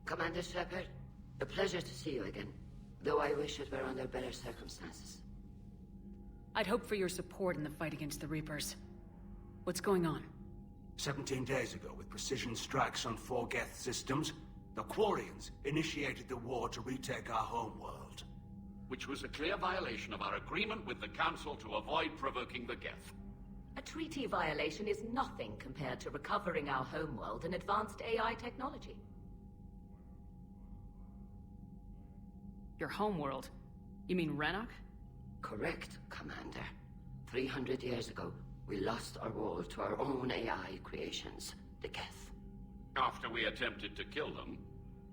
Commander Shepard, a pleasure to see you again. Though I wish it were under better circumstances. I'd hoped for your support in the fight against the Reapers. What's going on? 17 days ago, with precision strikes on 4 Geth systems, the Quarians initiated the war to retake our homeworld. Which was a clear violation of our agreement with the Council to avoid provoking the Geth. A treaty violation is nothing compared to recovering our homeworld and advanced AI technology. Your homeworld? You mean Rannoch? Correct, Commander. 300 years ago, we lost our world to our own AI creations, the Geth. After we attempted to kill them.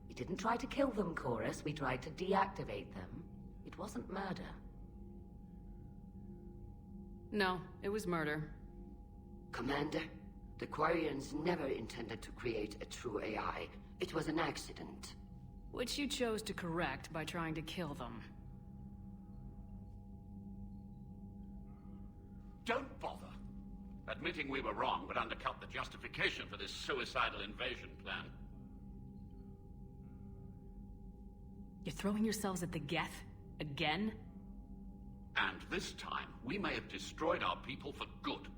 We didn't try to kill them, Chorus. We tried to deactivate them. It wasn't murder. No, it was murder. Commander, the Quarians never intended to create a true AI. It was an accident. Which you chose to correct by trying to kill them. Don't bother. Admitting we were wrong would undercut the justification for this suicidal invasion plan. You're throwing yourselves at the Geth? Again? And this time, we may have destroyed our people for good.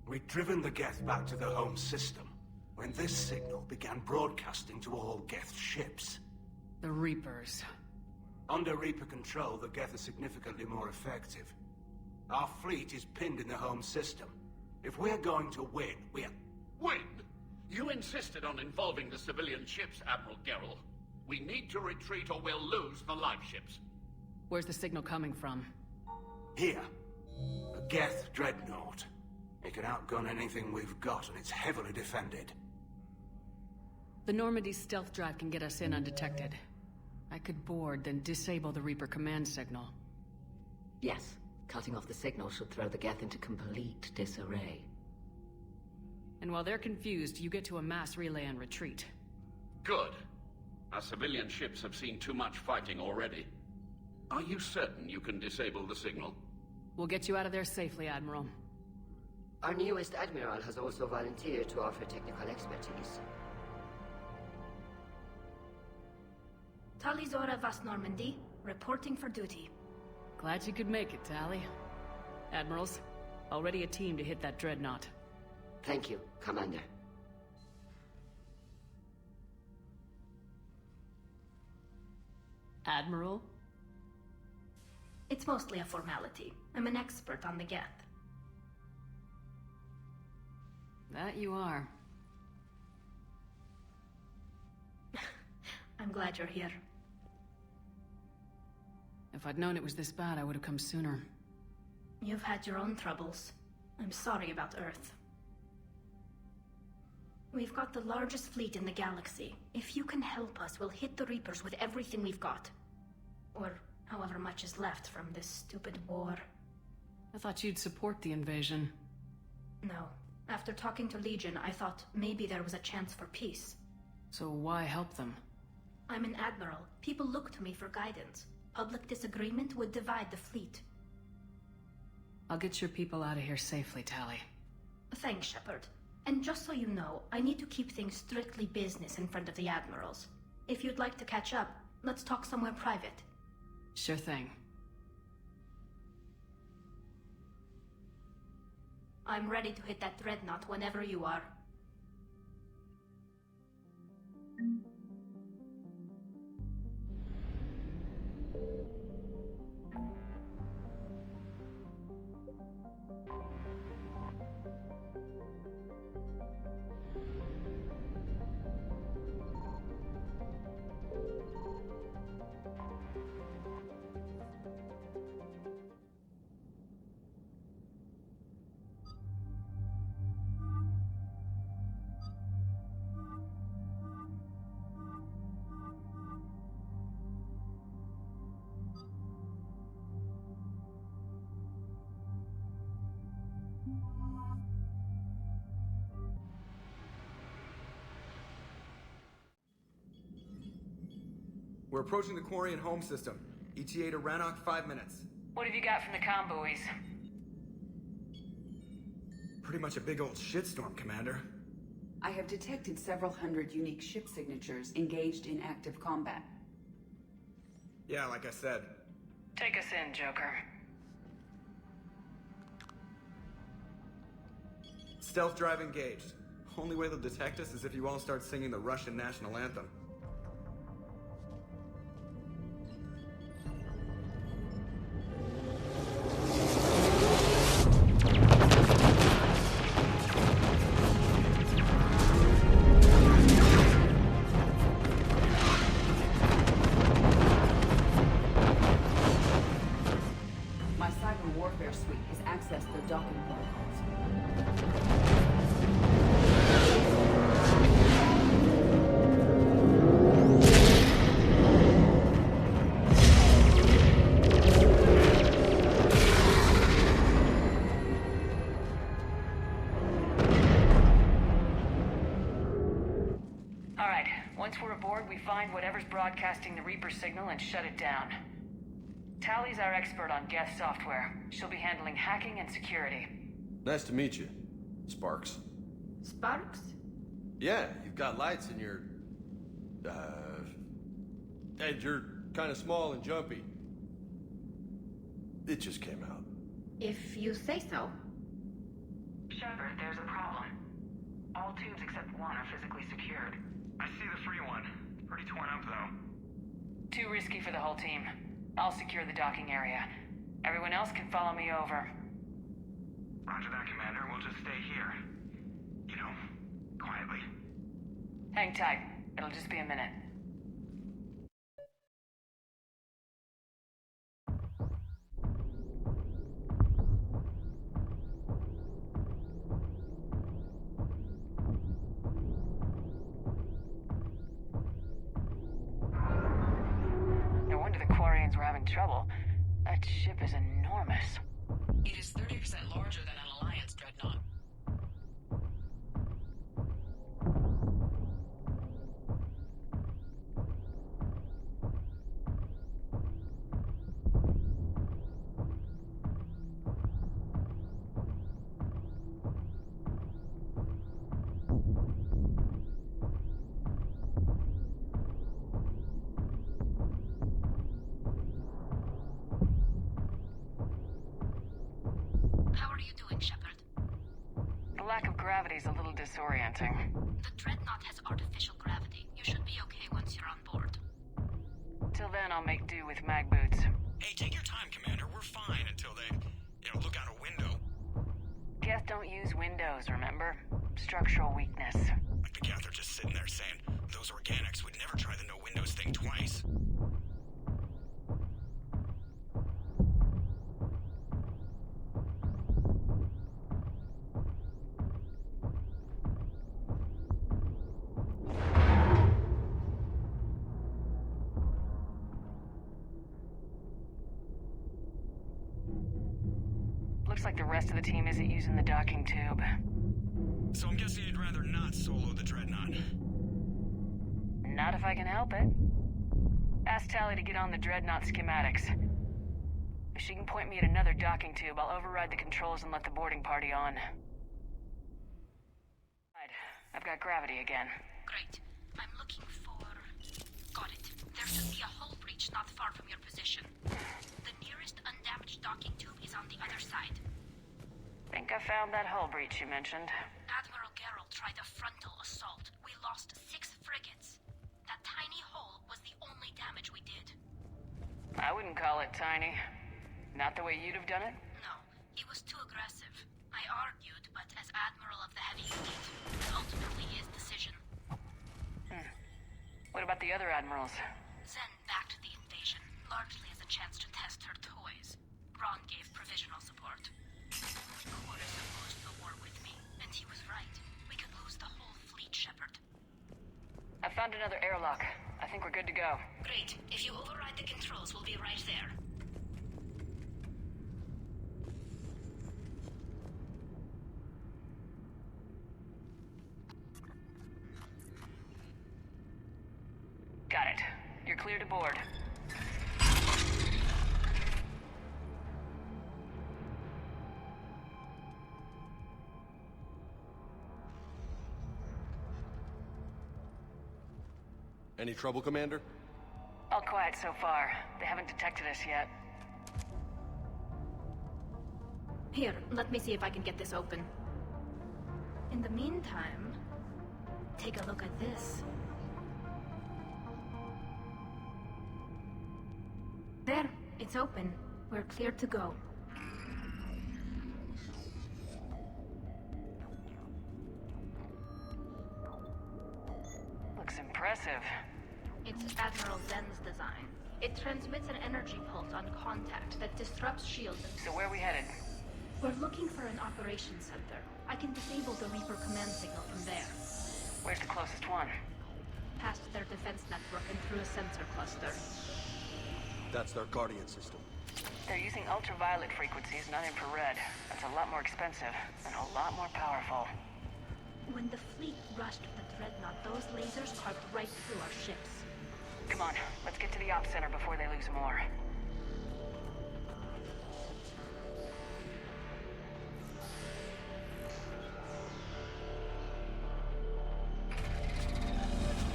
We'd driven the Geth back to the home system, when this signal began broadcasting to all Geth ships. The Reapers. Under Reaper control, the Geth are significantly more effective. Our fleet is pinned in the home system. If we're going to win, we're... Win? You insisted on involving the civilian ships, Admiral Gerrel. We need to retreat or we'll lose the live ships. Where's the signal coming from? Here. A Geth dreadnought. It can outgun anything we've got, and it's heavily defended. The Normandy's stealth drive can get us in undetected. I could board, then disable the Reaper command signal. Yes, cutting off the signal should throw the Geth into complete disarray. And while they're confused, you get to a mass relay and retreat. Good. Our civilian ships have seen too much fighting already. Are you certain you can disable the signal? We'll get you out of there safely, Admiral. Our newest Admiral has also volunteered to offer technical expertise. Talizora Vas Normandy, reporting for duty. Glad you could make it, Tally. Admirals, already a team to hit that dreadnought. Thank you, Commander. Admiral? It's mostly a formality. I'm an expert on the Geth. That you are. I'm glad you're here. If I'd known it was this bad, I would have come sooner. You've had your own troubles. I'm sorry about Earth. We've got the largest fleet in the galaxy. If you can help us, we'll hit the Reapers with everything we've got. Or however much is left from this stupid war. I thought you'd support the invasion. No. After talking to Legion, I thought maybe there was a chance for peace. So why help them? I'm an admiral. People look to me for guidance. Public disagreement would divide the fleet. I'll get your people out of here safely, Tally. Thanks, Shepard. And just so you know, I need to keep things strictly business in front of the admirals. If you'd like to catch up, let's talk somewhere private. Sure thing. I'm ready to hit that dreadnought whenever you are. We're approaching the Quarian home system. ETA to Rannoch, 5 minutes. What have you got from the comm buoys? Pretty much a big old shitstorm, Commander. I have detected several hundred unique ship signatures engaged in active combat. Yeah, like I said. Take us in, Joker. Stealth drive engaged. Only way they'll detect us is if you all start singing the Russian national anthem. My cyber warfare suite has accessed their docking protocols. Alright, once we're aboard, we find whatever's broadcasting the Reaper signal and shut it down. Tally's our expert on Geth software. She'll be handling hacking and security. Nice to meet you, Sparks. Sparks? Yeah, you've got lights in your... and you're kind of small and jumpy. It just came out. If you say so. Shepard, there's a problem. All tubes except one are physically secured. I see the free one. Pretty torn up, though. Too risky for the whole team. I'll secure the docking area. Everyone else can follow me over. Roger that, Commander. We'll just stay here. You know, quietly. Hang tight. It'll just be a minute. No wonder the Quarians were having trouble. That ship is enormous. It is 30% larger than an Alliance dreadnought. How are you doing, Shepard? The lack of gravity is a little disorienting. The Dreadnought has artificial gravity. You should be okay once you're on board. Till then, I'll make do with mag boots. Hey, take your time, Commander. We're fine until they, look out a window. Geth don't use windows, remember? Structural weakness. Like the Geth are just sitting there saying, those organics would never try the no windows thing twice. Looks like the rest of the team isn't using the docking tube. So I'm guessing you'd rather not solo the Dreadnought. Not if I can help it. Ask Tally to get on the Dreadnought schematics. If she can point me at another docking tube, I'll override the controls and let the boarding party on. Right, I've got gravity again. Great. I'm looking for... Got it. There should be a hull breach not far from your position. The nearest undamaged docking tube is on the other side. Think I found that hull breach you mentioned. Admiral Geralt tried a frontal assault. We lost 6 frigates. That tiny hull was the only damage we did. I wouldn't call it tiny. Not the way you'd have done it? No, he was too aggressive. I argued, but as Admiral of the Heavy Fleet, it's ultimately his decision. What about the other admirals? Zen backed the invasion, largely as a chance to test her toys. Ron gave provisional support. Only Chorus opposed the war with me, and he was right. We could lose the whole fleet, Shepard. I found another airlock. I think we're good to go. Great. If you override the controls, we'll be right there. Got it. You're clear to board. Any trouble, Commander? All quiet so far. They haven't detected us yet. Here, let me see if I can get this open. In the meantime, take a look at this. There, it's open. We're clear to go. Looks impressive. It's Admiral Zen's design. It transmits an energy pulse on contact that disrupts shields. So where are we headed? We're looking for an operations center. I can disable the Reaper command signal from there. Where's the closest one? Past their defense network and through a sensor cluster. That's their Guardian system. They're using ultraviolet frequencies, not infrared. That's a lot more expensive and a lot more powerful. When the fleet rushed the Dreadnought, those lasers carved right through our ships. Come on, let's get to the op center before they lose more.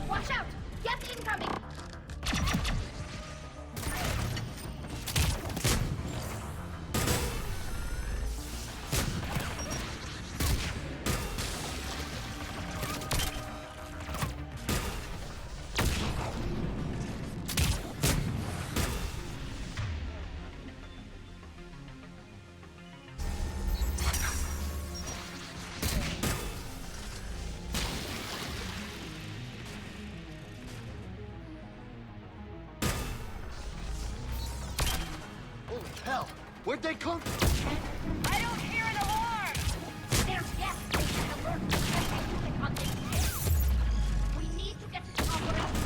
Watch out! Get incoming! Holy hell! Where'd they come from? I don't hear an alarm! There's gas station alert! Unit on this ship! We need to get to the operation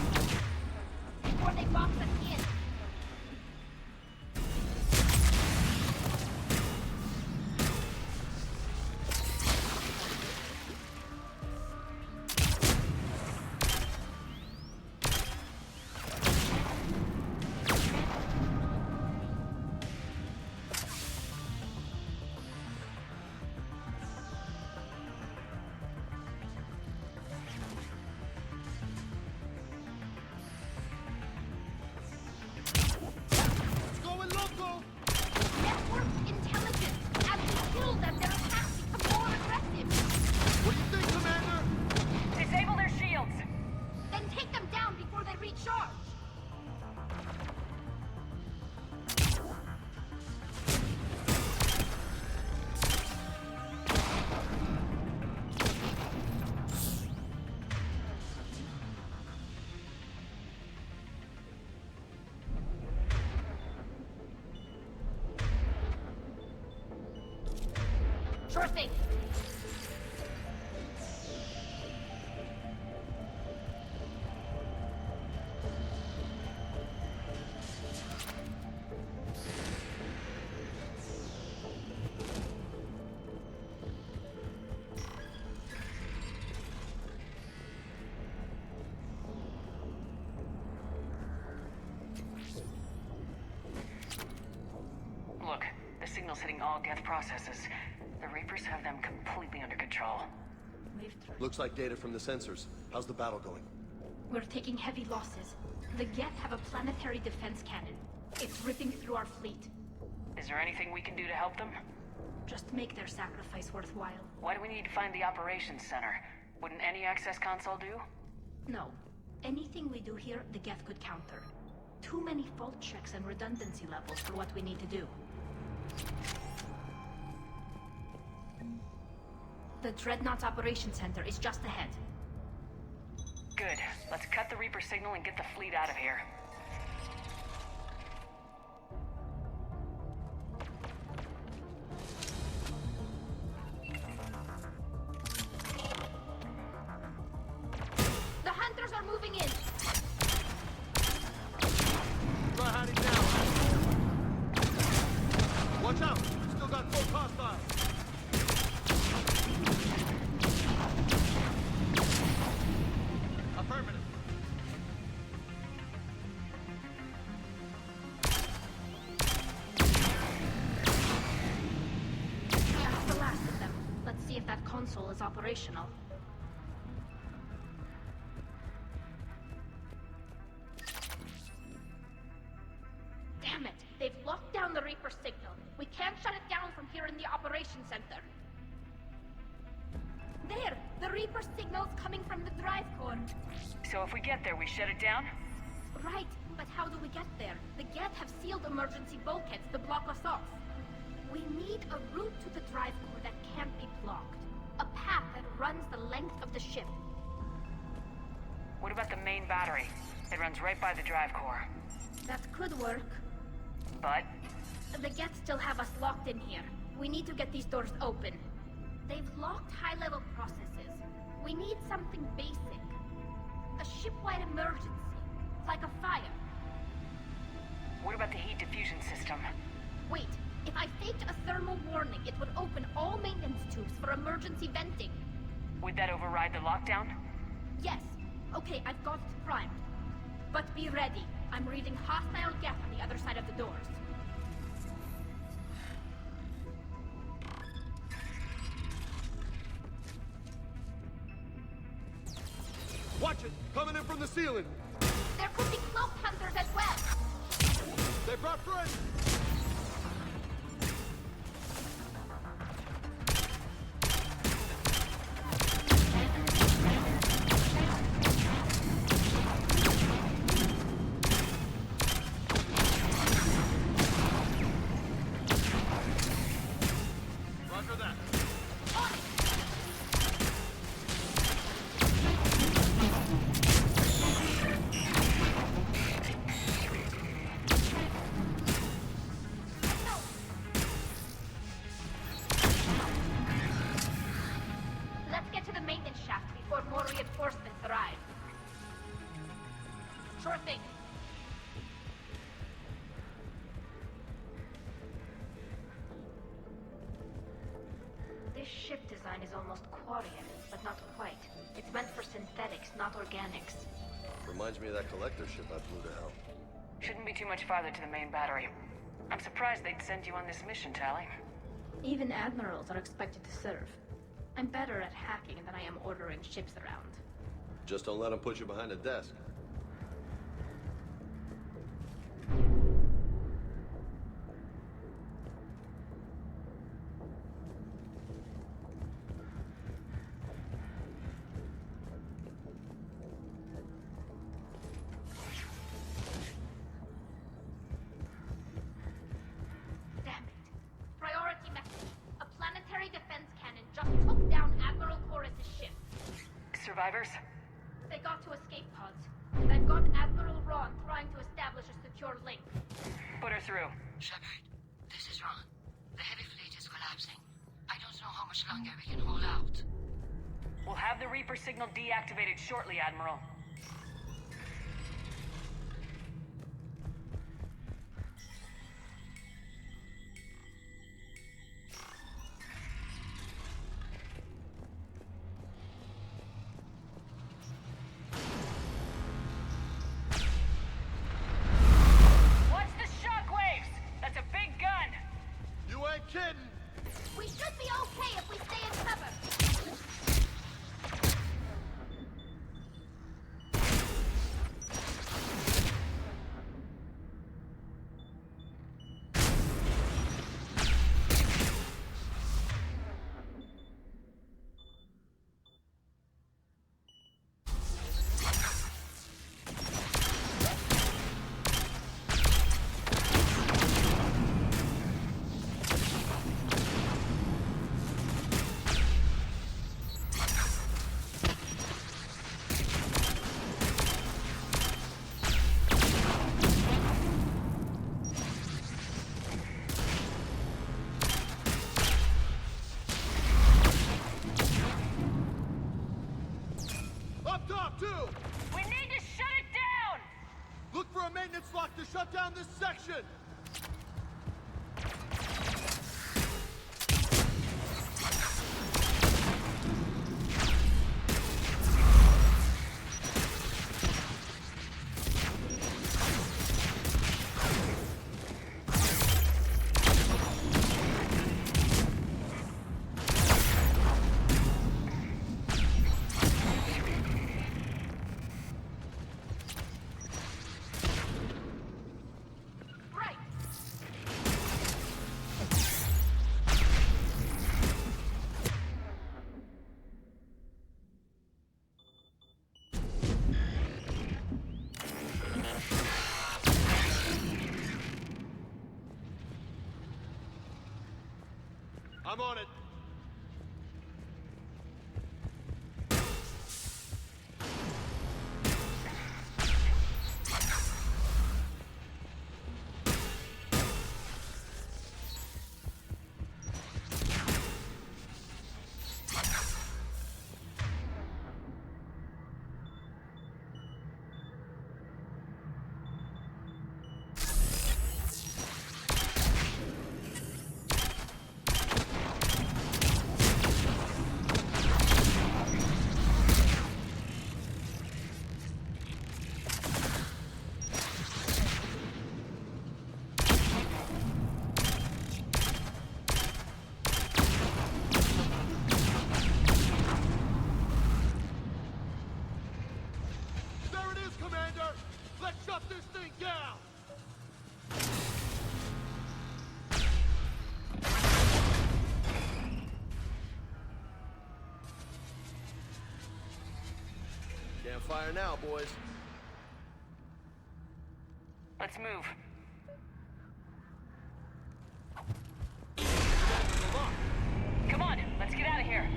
before they box us in! Network intelligence! As we kill them, their attacks become more aggressive! What do you think, Commander? Disable their shields! Then take them down before they recharge! Sure thing! Look, the signal's hitting all Geth processes. The Reapers have them completely under control. Looks like data from the sensors. How's the battle going? We're taking heavy losses. The Geth have a planetary defense cannon. It's ripping through our fleet. Is there anything we can do to help them? Just make their sacrifice worthwhile. Why do we need to find the operations center? Wouldn't any access console do? No. Anything we do here, the Geth could counter. Too many fault checks and redundancy levels for what we need to do. The Dreadnought's Operations Center is just ahead. Good. Let's cut the Reaper signal and get the fleet out of here. The hunters are moving in! Try hiding down. Watch out! Still got full hostiles. Affirmative. That's the last of them. Let's see if that console is operational. Reaper signals coming from the drive core. So if we get there, we shut it down? Right, but how do we get there? The Geth have sealed emergency bulkheads to block us off. We need a route to the drive core that can't be blocked. A path that runs the length of the ship. What about the main battery? It runs right by the drive core. That could work. But? The Geth still have us locked in here. We need to get these doors open. They've locked high-level processes. We need something basic. A ship-wide emergency. Like a fire. What about the heat diffusion system? Wait, if I faked a thermal warning, it would open all maintenance tubes for emergency venting. Would that override the lockdown? Yes. Okay, I've got it primed. But be ready. I'm reading hostile Geth on the other side of the doors. Watch it! Coming in from the ceiling! There could be cloak hunters as well! They brought friends! Roger that. On it! Let's get to the maintenance shaft before more reinforcements arrive. Sure thing. This ship design is almost Quarian, but not quite. It's meant for synthetics, not organics. Reminds me of that collector ship I flew to hell. Shouldn't be too much farther to the main battery. I'm surprised they'd send you on this mission, Tally. Even admirals are expected to serve. I'm better at hacking than I am ordering ships around. Just don't let them put you behind a desk. Damn it. Priority message. A planetary defense cannon just took down Admiral Chorus's ship. Survivors? They got to escape pods. They've got Admiral Ron trying to establish a secure link. Put her through. Shepard, this is Ron. The heavy fleet is collapsing. I don't know how much longer we can hold out. We'll have the Reaper signal deactivated shortly, Admiral. What's the shockwaves? That's a big gun! You ain't kidding! We should be okay if we stay in cover. Up top, too! We need to shut it down! Look for a maintenance lock to shut down this section! Right. I'm on it. Commander! Let's shut this thing down! Can't fire now, boys. Let's move. Come on, let's get out of here.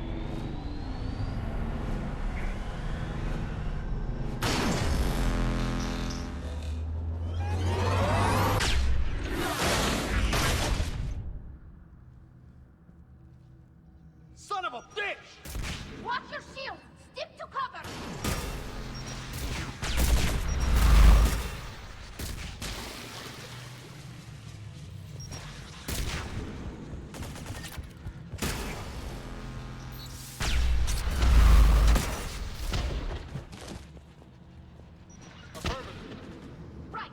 Son of a bitch! Watch your shield! Stick to cover! Right!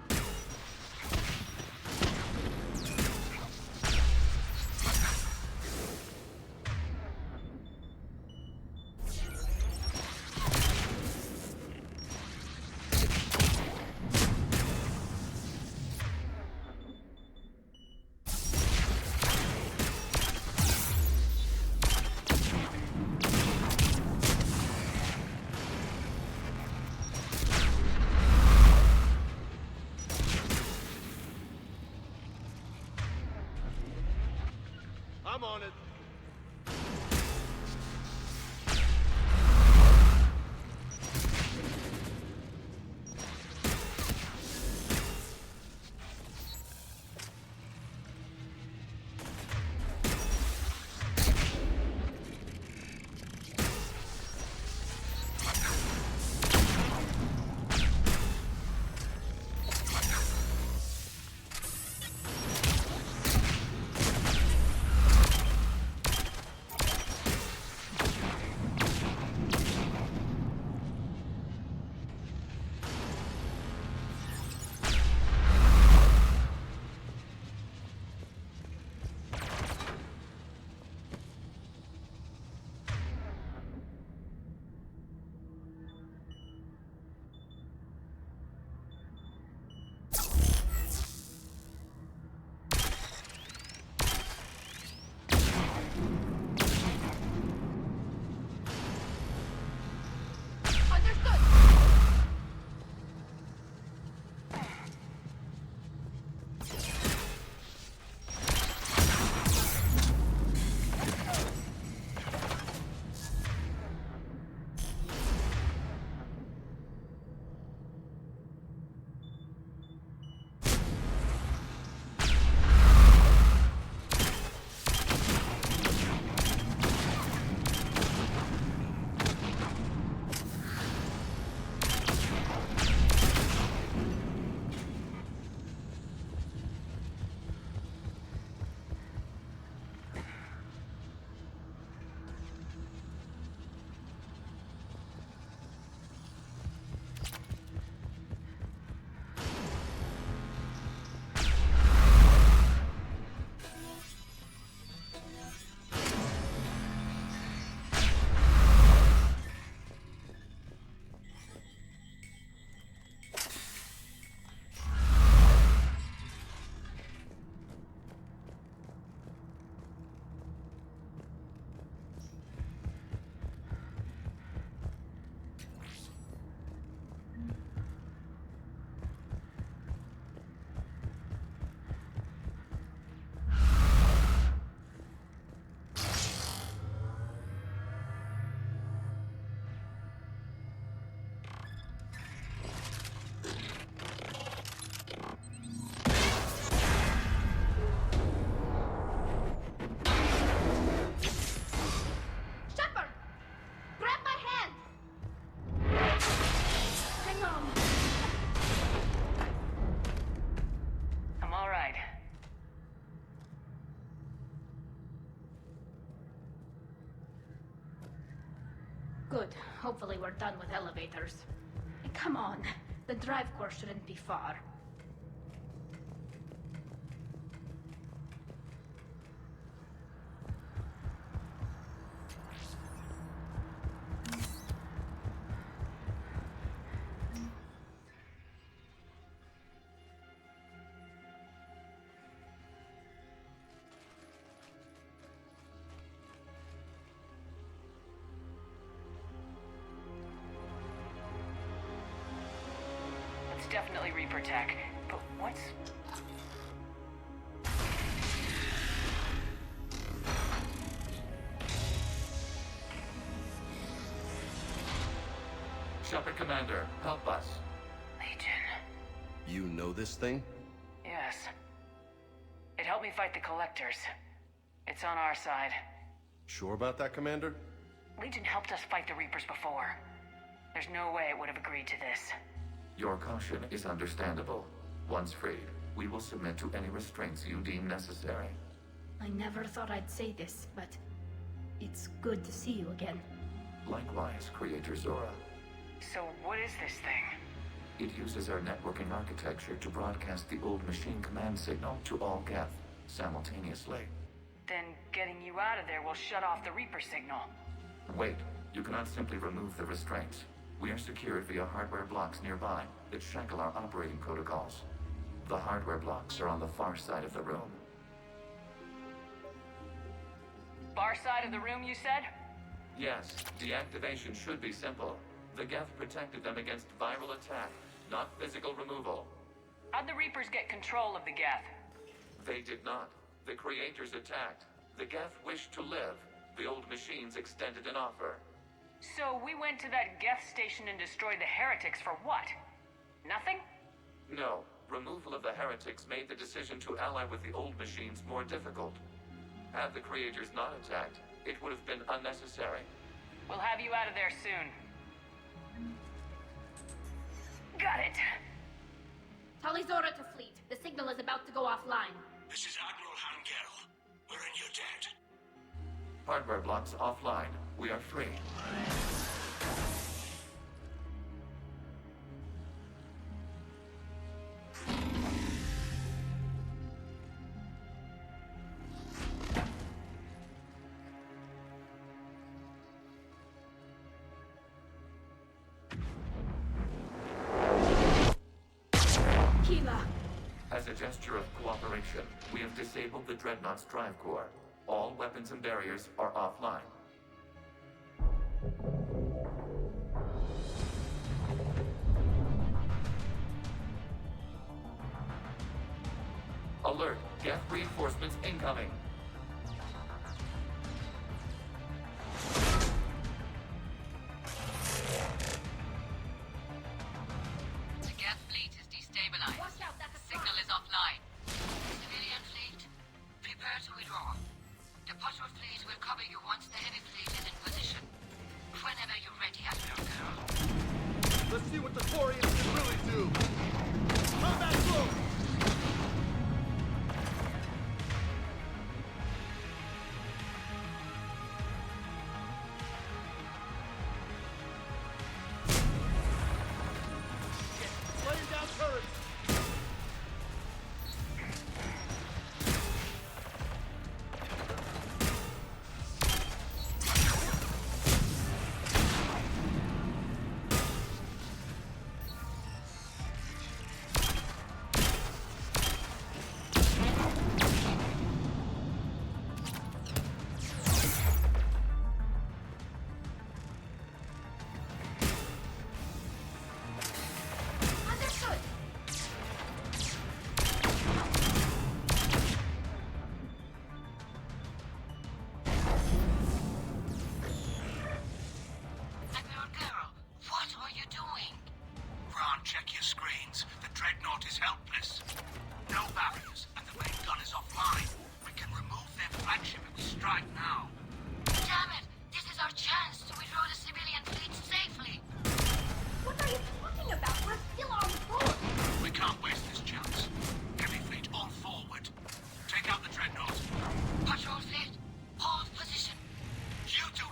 Good. Hopefully we're done with elevators. Come on. The drive core shouldn't be far. Definitely Reaper tech, but what's... Shepard Commander, help us. Legion. You know this thing? Yes. It helped me fight the Collectors. It's on our side. Sure about that, Commander? Legion helped us fight the Reapers before. There's no way it would have agreed to this. Your caution is understandable. Once freed, we will submit to any restraints you deem necessary. I never thought I'd say this, but it's good to see you again. Likewise, Creator Zora. So what is this thing? It uses our networking architecture to broadcast the old machine command signal to all Geth simultaneously. Then getting you out of there will shut off the Reaper signal. Wait, you cannot simply remove the restraints. We are secured via hardware blocks nearby that shackle our operating protocols. The hardware blocks are on the far side of the room. Far side of the room, you said? Yes, deactivation should be simple. The Geth protected them against viral attack, not physical removal. How'd the Reapers get control of the Geth? They did not. The Creators attacked. The Geth wished to live. The old machines extended an offer. So we went to that Geth station and destroyed the heretics for what? Nothing? No. Removal of the heretics made the decision to ally with the old machines more difficult. Had the Creators not attacked, it would have been unnecessary. We'll have you out of there soon. Got it. Tali Zora to fleet. The signal is about to go offline. This is Admiral Hangel. We're in your debt. Hardware blocks offline. We are free. As a gesture of cooperation, we have disabled the Dreadnought's drive core. All weapons and barriers are offline. Alert! Geth reinforcements incoming! The Geth fleet is destabilized. Signal is offline. Civilian fleet, prepare to withdraw. The patrol fleet will cover you once the heavy fleet is in position. Whenever you're ready, Admiral. Let's see what the Quarians can really do. Combat move!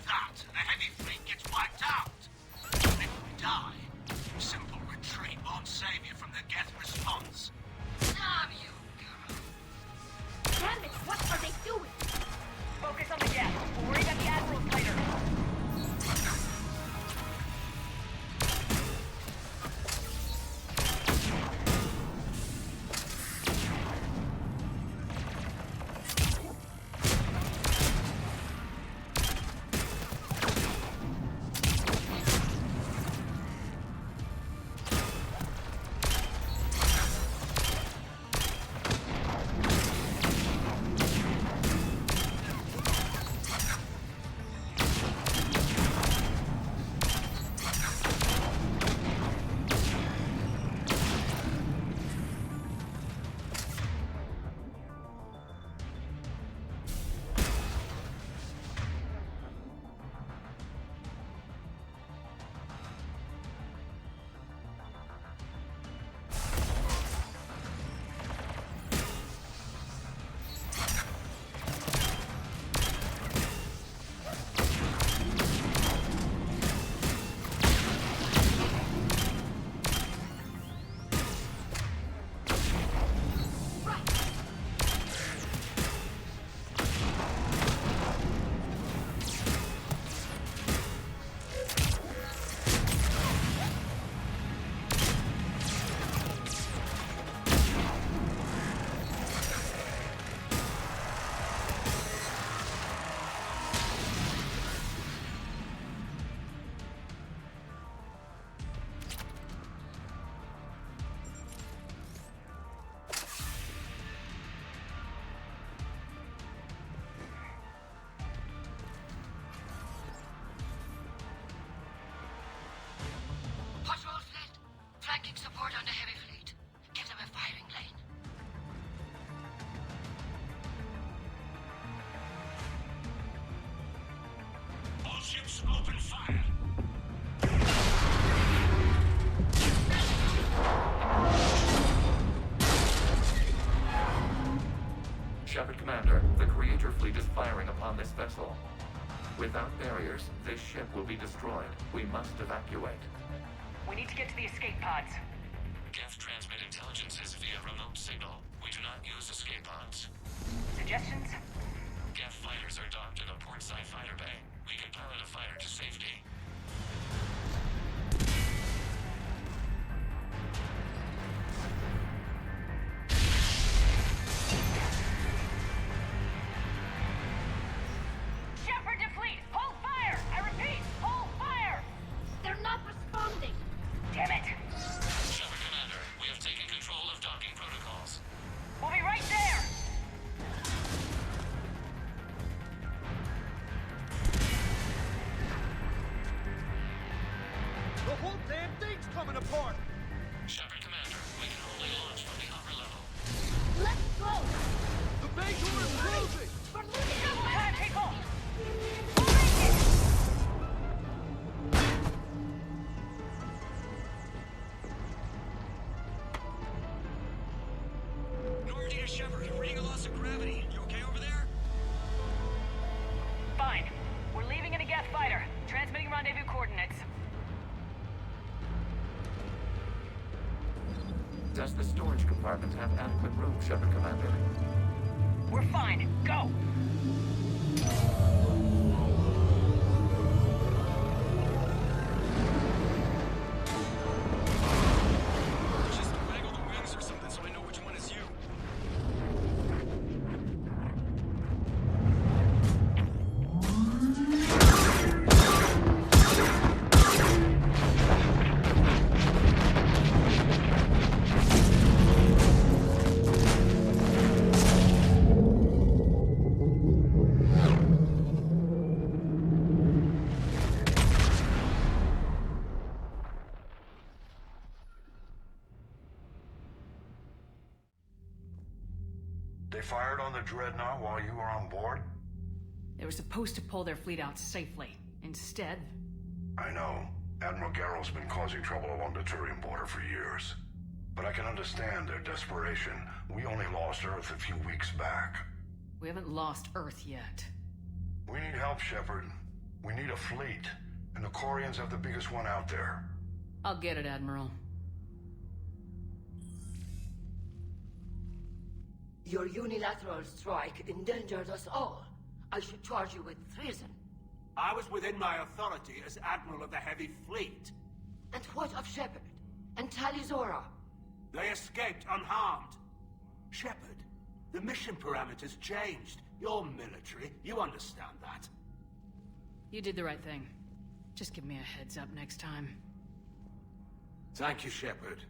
that, and the heavy fleet gets wiped out. And if we die, simple retreat won't save you from the Geth response. Damn you, girl. Damn it, what are they doing? Focus on the Geth. We'll worry about the Admirals later. Patrol fleet, flanking support on the heavy fleet. Give them a firing lane. All ships open fire. Shepard Commander, the Creator fleet is firing upon this vessel. Without barriers, this ship will be destroyed. We must evacuate. We need to get to the escape pods. Geth transmit intelligences via remote signal. We do not use escape pods. Suggestions? Geth fighters are docked in a portside fighter bay. We can pilot a fighter to safety. Shepard to fleet! Hold fire! I repeat, hold fire! They're not responding. Damn it! Shepard Commander, we have taken control of docking protocols. We'll be right there! The whole damn thing's coming apart! Shepard Commander, we can only launch from the upper level. Let's go. The bay door is closing! We're losing Double our time, way. people! We'll make it! Normandy to Shepard, reading a loss of gravity. You okay over there? Fine. We're leaving in a Geth fighter. Transmitting rendezvous coordinates. Does the storage compartment have adequate room, Shepard Commander? We're fine. Go! Just waggle the wings or something so I know which one is you. They fired on the Dreadnought while you were on board? They were supposed to pull their fleet out safely. Instead... I know. Admiral Garrow's been causing trouble along the Turian border for years. But I can understand their desperation. We only lost Earth a few weeks back. We haven't lost Earth yet. We need help, Shepard. We need fleet, and the Corians have the biggest one out there. I'll get it, Admiral. Your unilateral strike endangered us all. I should charge you with treason. I was within my authority as Admiral of the Heavy Fleet. And what of Shepard? And Talizora? They escaped unharmed. Shepard, the mission parameters changed. You're military, you understand that. You did the right thing. Just give me a heads up next time. Thank you, Shepard.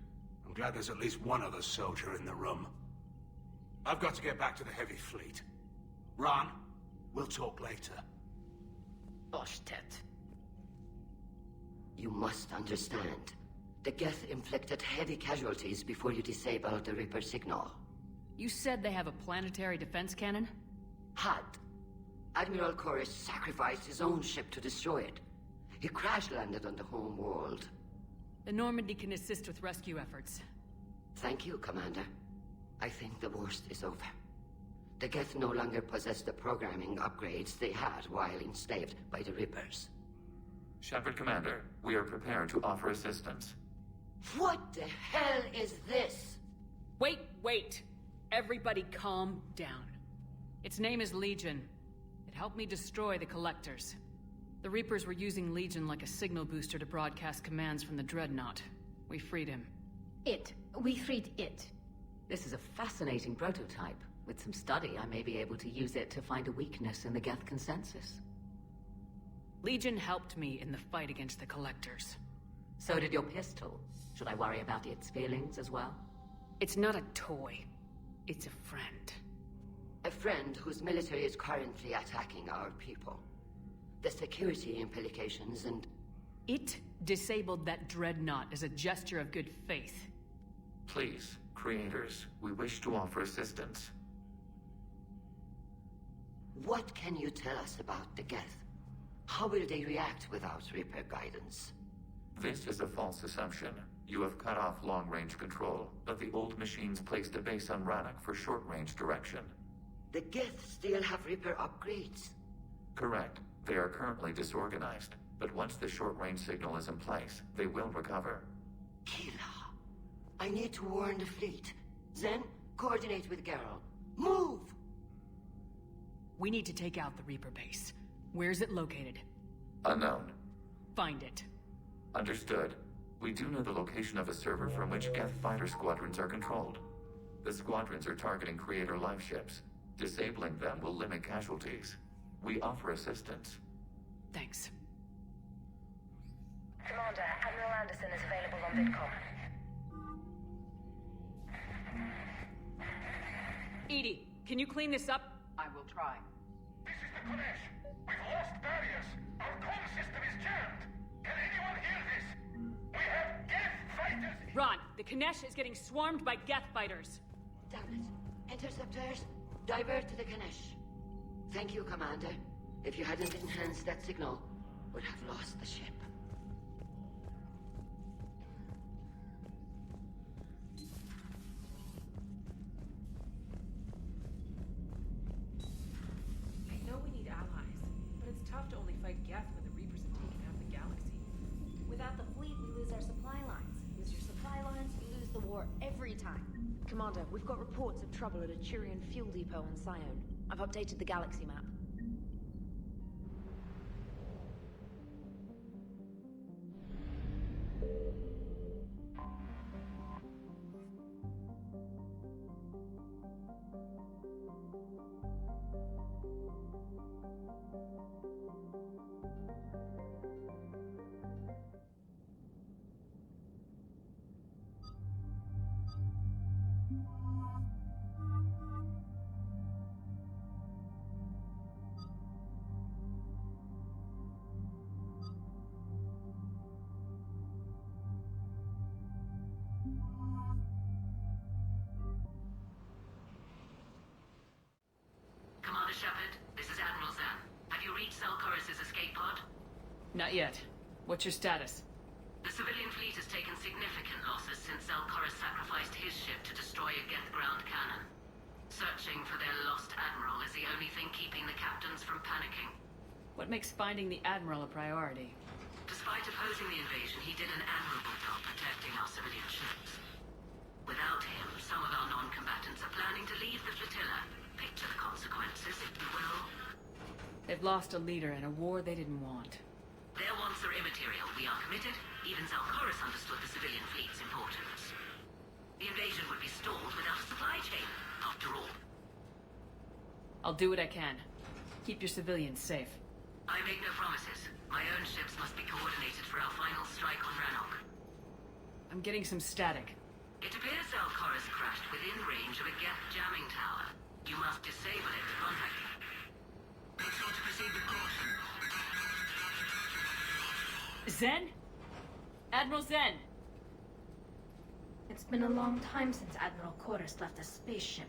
I'm glad there's at least one other soldier in the room. I've got to get back to the Heavy Fleet. Ron, we'll talk later. Oshtet. You must understand. The Geth inflicted heavy casualties before you disabled the Reaper signal. You said they have a planetary defense cannon? Had. Admiral Koris sacrificed his own ship to destroy it. He crash-landed on the home world. The Normandy can assist with rescue efforts. Thank you, Commander. I think the worst is over. The Geth no longer possess the programming upgrades they had while enslaved by the Reapers. Shepard, Commander, we are prepared to offer assistance. What the hell is this? Wait! Everybody calm down. Its name is Legion. It helped me destroy the Collectors. The Reapers were using Legion like a signal booster to broadcast commands from the Dreadnought. We freed him. We freed it. This is a fascinating prototype. With some study, I may be able to use it to find a weakness in the Geth consensus. Legion helped me in the fight against the Collectors. So did your pistol. Should I worry about its feelings as well? It's not a toy. It's a friend. A friend whose military is currently attacking our people. The security implications and... It disabled that Dreadnought as a gesture of good faith. Please, creators, we wish to offer assistance. What can you tell us about the Geth? How will they react without Reaper guidance? This is a false assumption. You have cut off long-range control, but the old machines placed a base on Rannoch for short-range direction. The Geth still have Reaper upgrades? Correct. They are currently disorganized, but once the short-range signal is in place, they will recover. Kila, I need to warn the fleet. Then, coordinate with Geralt. Move! We need to take out the Reaper base. Where's it located? Unknown. Find it. Understood. We do know the location of a server from which Geth fighter squadrons are controlled. The squadrons are targeting Creator live ships. Disabling them will limit casualties. We offer assistance. Thanks. Commander, Admiral Anderson is available on VidCom. Edie, can you clean this up? I will try. This is the Konesh. We've lost barriers. Our comm system is jammed. Can anyone hear this? We have Geth fighters. Ron, the Kanesh is getting swarmed by Geth fighters. Damn it. Interceptors, divert to the Ganesh. Thank you, Commander. If you hadn't enhanced that signal, we'd have lost the ship. I know we need allies, but it's tough to only fight Geth when the Reapers have taken out the galaxy. Without the fleet, we lose our supply lines. Lose your supply lines, you lose the war every time. Commander, we've got reports of trouble at a Turian fuel depot on Sion. I've updated the galaxy map. Commander Shepard, this is Admiral Zan. Have you reached Zelkoris' escape pod? Not yet. What's your status? The civilian fleet has taken significant losses since Zelkoris sacrificed his ship to destroy a Geth ground cannon. Searching for their lost admiral is the only thing keeping the captains from panicking. What makes finding the Admiral a priority? Despite opposing the invasion, he did an admirable job protecting our civilian ships. Without him, some of our non-combatants are planning to leave the flotilla. Picture the consequences, if you will. They've lost a leader in a war they didn't want. Their wants are immaterial. We are committed. Even Zalcaris understood the civilian fleet's importance. The invasion would be stalled without a supply chain, after all. I'll do what I can. Keep your civilians safe. I make no promises. My own ships must be coordinated for our final strike on Rannoch. I'm getting some static. It appears Zalcaris crashed within range of a Geth jamming tower. You must disable it to contact him. Make sure to proceed with caution. Zen? Admiral Zen! It's been a long time since Admiral Chorus left a spaceship.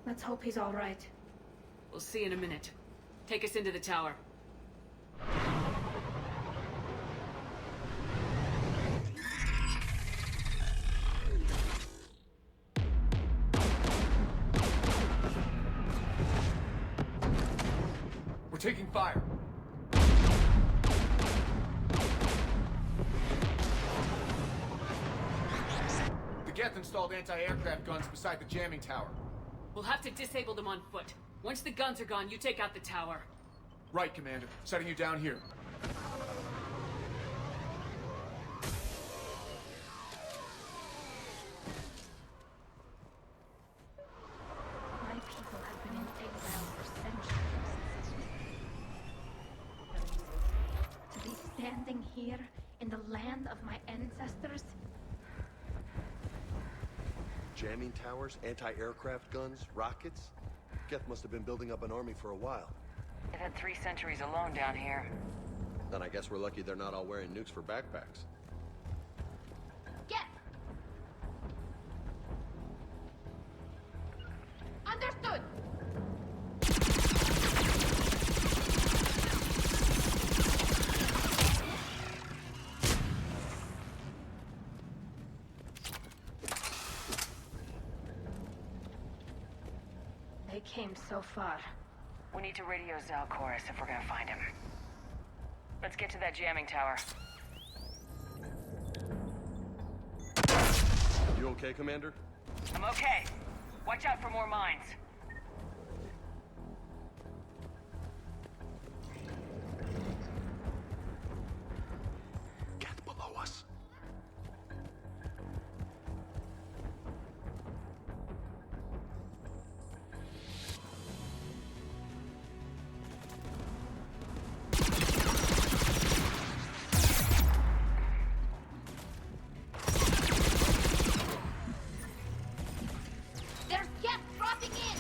Let's hope he's all right. We'll see in a minute. Take us into the tower. We're taking fire. The Geth installed anti-aircraft guns beside the jamming tower. We'll have to disable them on foot. Once the guns are gone, you take out the tower. Right, Commander. Setting you down here. My people have been in exile for centuries. To be standing here in the land of my ancestors? Jamming towers, anti-aircraft guns, rockets? Geth must have been building up an army for a while. They've had 3 centuries alone down here. Then I guess we're lucky they're not all wearing nukes for backpacks. Get! Understood! They came so far. We need to radio Zalcaris if we're gonna find him. Let's get to that jamming tower. You okay, Commander? I'm okay. Watch out for more mines. Geth below us. There's Geth dropping in!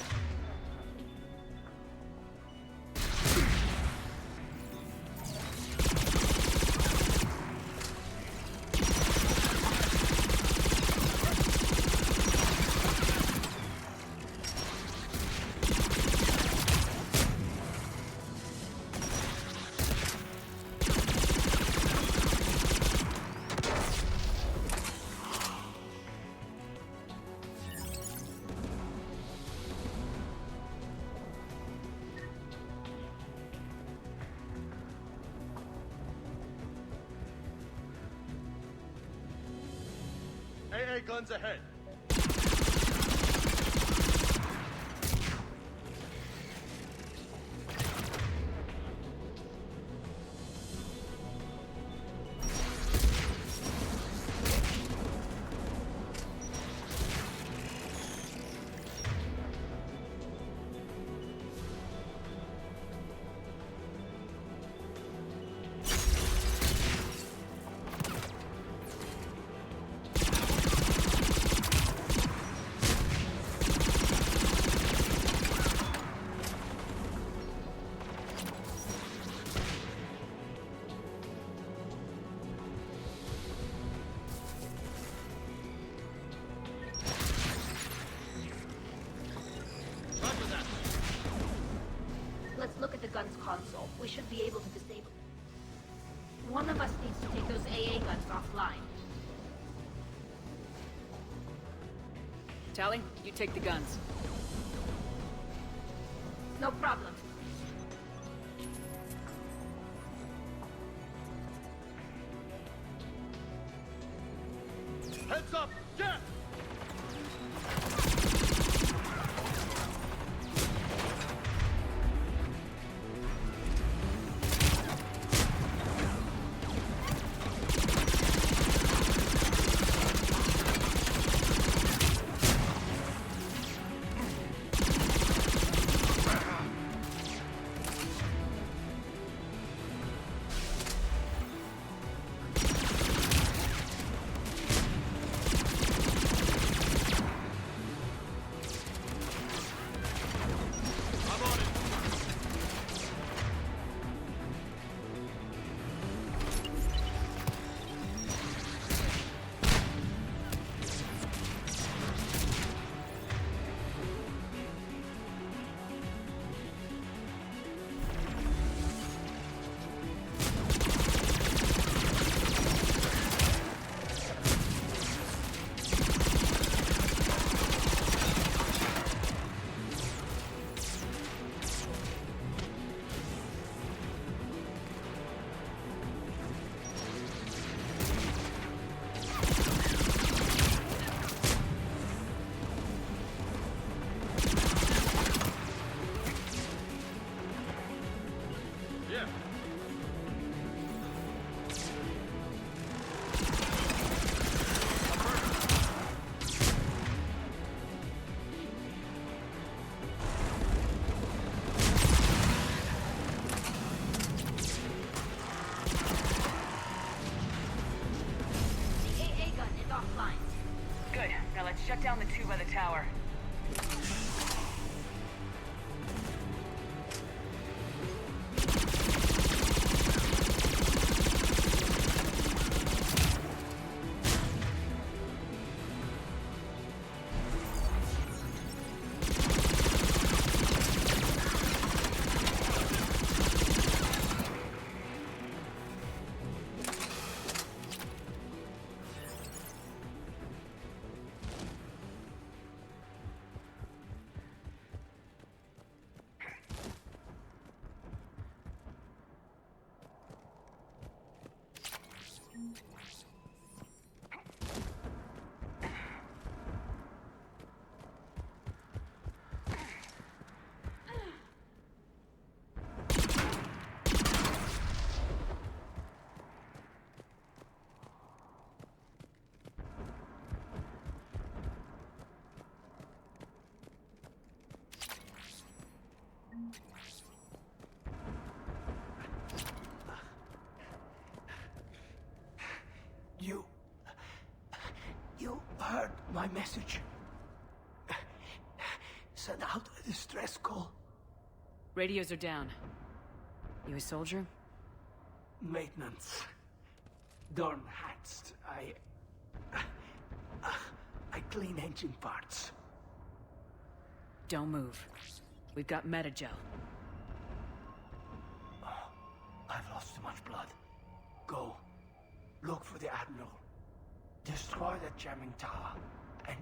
AA guns ahead. Let's look at the gun's console. We should be able to disable it. One of us needs to take those AA guns offline. Tally, you take the guns. No problem. Heads up! Get! Shut down the two by the tower. You heard my message. Send out a distress call. Radios are down. You a soldier? Maintenance. Dorn Hatched. I clean engine parts. Don't move. We've got metagel. Oh, I've lost too much blood. Go. Look for the Admiral. Destroy that jamming tower, and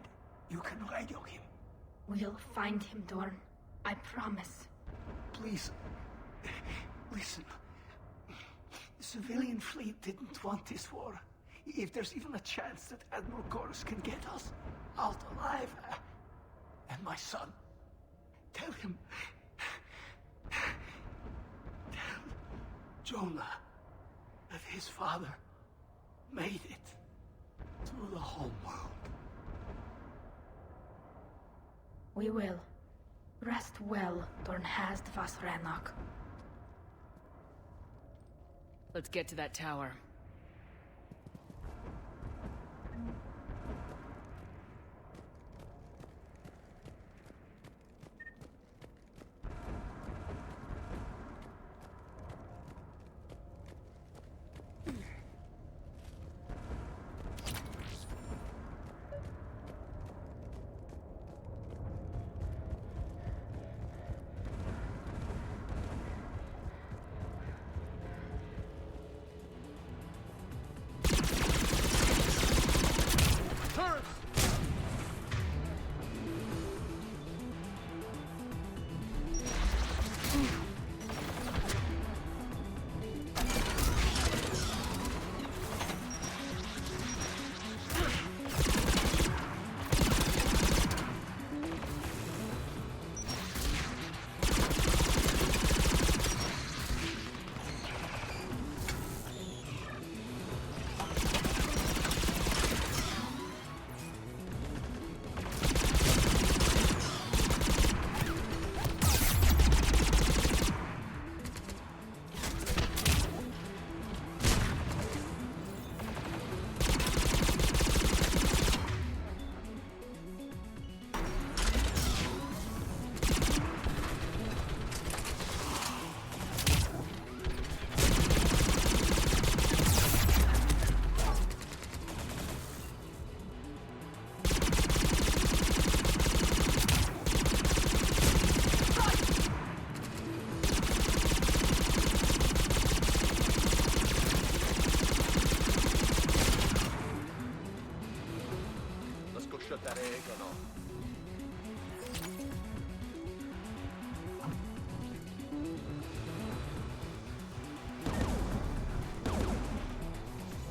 you can radio him. We'll find him, Dorn. I promise. Please, listen. The civilian fleet didn't want this war. If there's even a chance that Admiral Chorus can get us out alive, and my son, tell him. Tell Jonah that his father made it to the home world. We will. Rest well, Dornhast Vasranok. Let's get to that tower.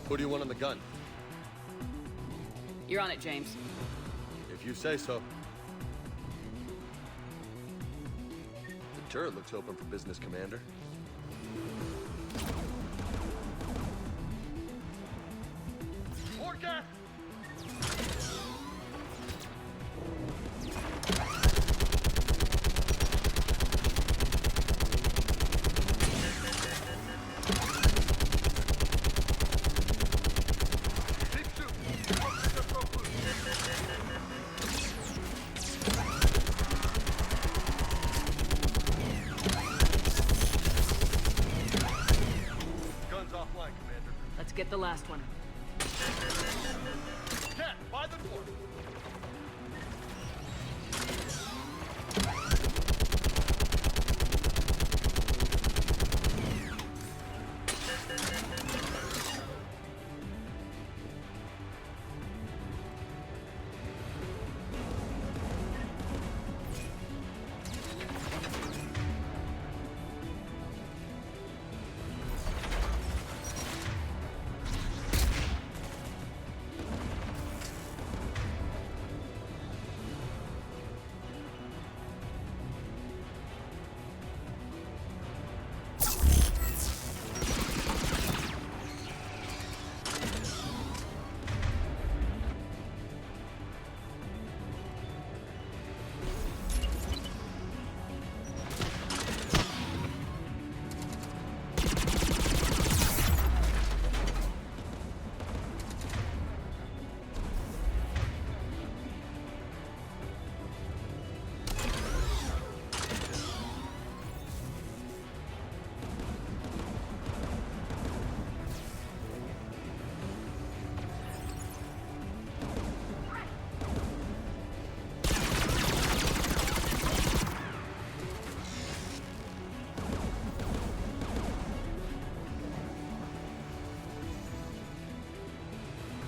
Who do you want on the gun? You're on it, James. If you say so. The turret looks open for business, Commander. Orca! Let's get the last one. Cat, by the door!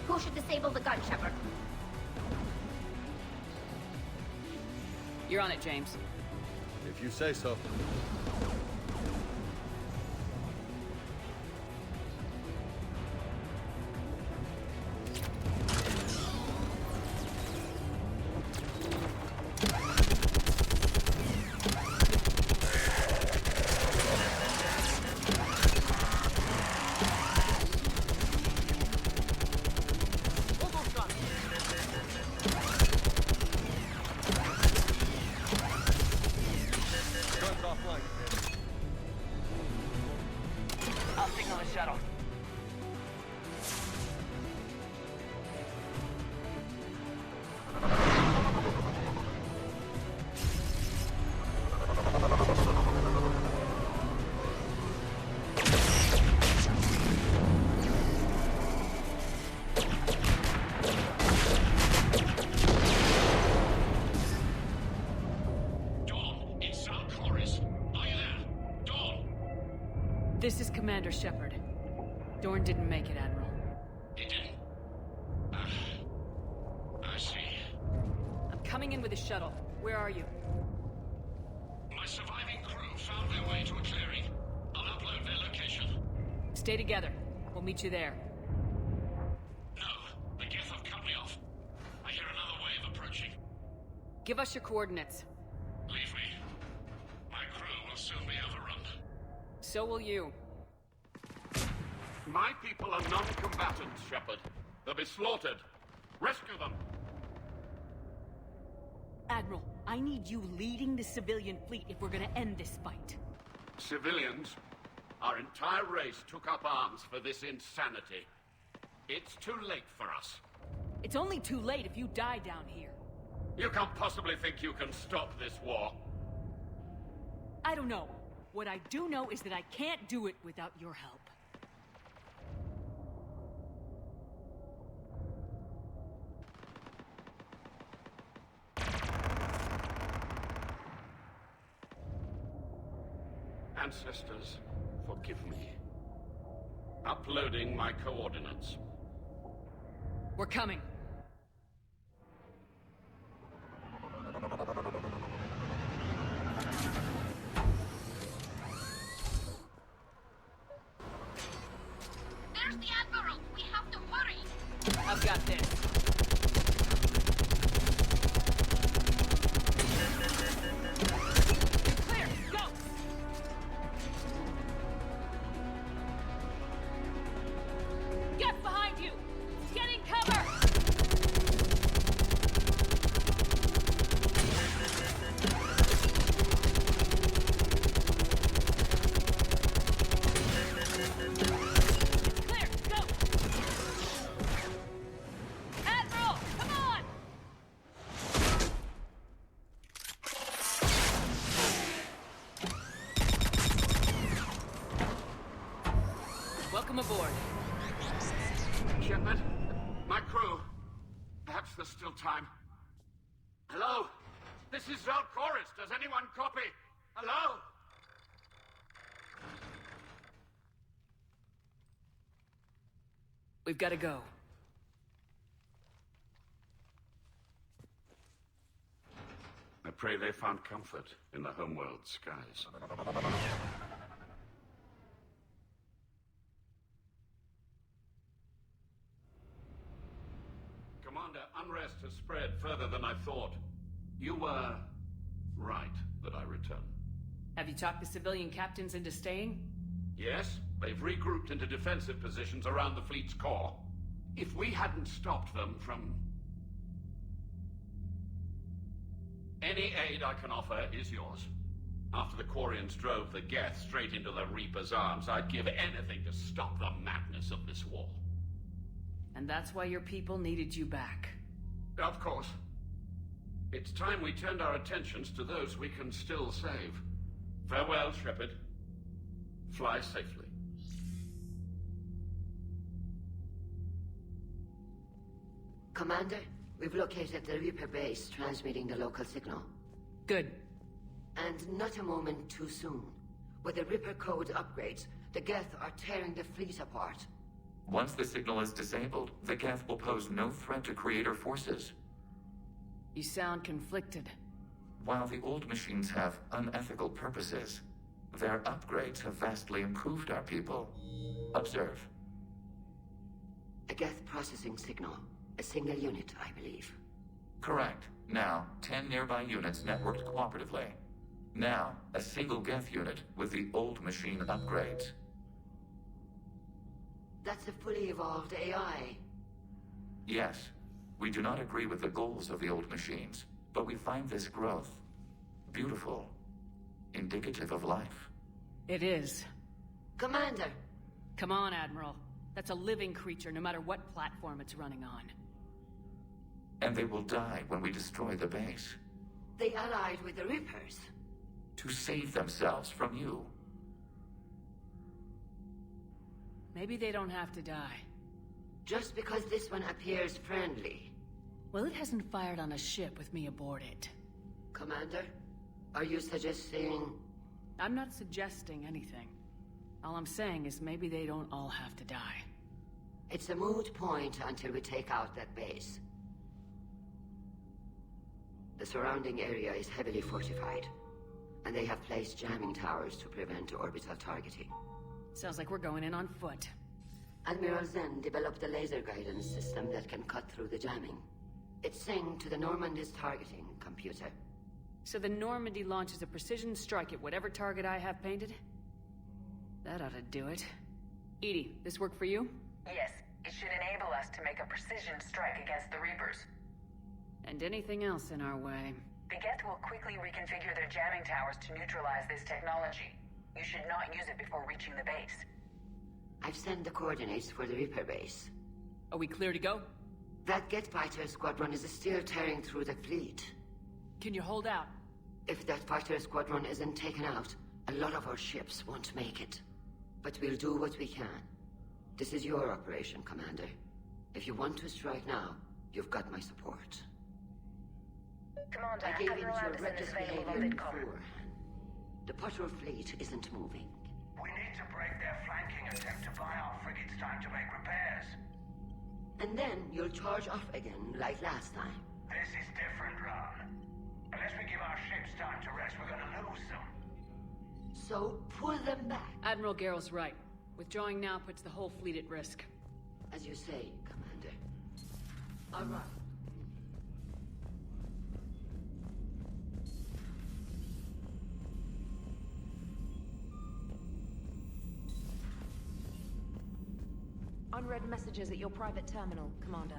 Who should disable the gun, Shepard? You're on it, James. If you say so. I'll signal the shuttle. This is Commander Shepard. Dorn didn't make it, Admiral. He didn't? I see. I'm coming in with a shuttle. Where are you? My surviving crew found their way to a clearing. I'll upload their location. Stay together. We'll meet you there. No, the Geth have cut me off. I hear another wave approaching. Give us your coordinates. Leave me. My crew will soon be overrun. So will you. My people are non-combatants, Shepard. They'll be slaughtered. Rescue them! Admiral, I need you leading the civilian fleet if we're gonna end this fight. Civilians? Our entire race took up arms for this insanity. It's too late for us. It's only too late if you die down here. You can't possibly think you can stop this war. I don't know. What I do know is that I can't do it without your help. Ancestors, forgive me. Uploading my coordinates. We're coming. Where's the Admiral? We have to hurry! I've got this. Clear! Go! Get behind you! Getting cover! Clear! Go! Admiral! Come on! Welcome aboard. Shepard, my crew. Perhaps there's still time. Hello? This is Zalcoris. Does anyone copy? Hello? We've got to go. I pray they found comfort in the homeworld skies. Commander, unrest has spread further than I thought. You were right that I return. Have you talked the civilian captains into staying? Yes, they've regrouped into defensive positions around the fleet's core. If we hadn't stopped them from... Any aid I can offer is yours. After the Quarians drove the Geth straight into the Reaper's arms, I'd give anything to stop the madness of this war. And that's why your people needed you back. Of course. It's time we turned our attentions to those we can still save. Farewell, Shepard. Fly safely. Commander, we've located the Reaper base transmitting the local signal. Good. And not a moment too soon. With the Reaper code upgrades, the Geth are tearing the fleet apart. Once the signal is disabled, the Geth will pose no threat to Creator forces. You sound conflicted. While the old machines have unethical purposes, their upgrades have vastly improved our people. Observe. A Geth processing signal. A single unit, I believe. Correct. Now, 10 nearby units networked cooperatively. Now, a single Geth unit with the old machine upgrades. That's a fully evolved AI. Yes, we do not agree with the goals of the old machines, but we find this growth beautiful, indicative of life. It is. Commander! Come on, Admiral. That's a living creature, no matter what platform it's running on. And they will die when we destroy the base. They allied with the Reapers. To save themselves from you. Maybe they don't have to die. Just because this one appears friendly. Well, it hasn't fired on a ship with me aboard it. Commander, are you suggesting... I'm not suggesting anything. All I'm saying is maybe they don't all have to die. It's a moot point until we take out that base. The surrounding area is heavily fortified, and they have placed jamming towers to prevent orbital targeting. Sounds like we're going in on foot. Admiral Zen developed a laser guidance system that can cut through the jamming. It's synced to the Normandy's targeting computer. So the Normandy launches a precision strike at whatever target I have painted? That ought to do it. Edie, this work for you? Yes, it should enable us to make a precision strike against the Reapers. And anything else in our way. The Geth will quickly reconfigure their jamming towers to neutralize this technology. You should not use it before reaching the base. I've sent the coordinates for the Reaper base. Are we clear to go? That Geth fighter squadron is still tearing through the fleet. Can you hold out? If that fighter squadron isn't taken out, a lot of our ships won't make it. But we'll do what we can. This is your operation, Commander. If you want to strike now, you've got my support. Commander, I gave in Admiral to your Anderson reckless is available on behavior VidCom. beforehand. The patrol fleet isn't moving. We need to break their flanking attempt to buy our frigates time to make repairs. And then you'll charge off again, like last time. This is different, Ron. Unless we give our ships time to rest, we're gonna lose them. So, pull them back. Admiral Garrel's right. Withdrawing now puts the whole fleet at risk. As you say, Commander. All right. Unread messages at your private terminal, Commander.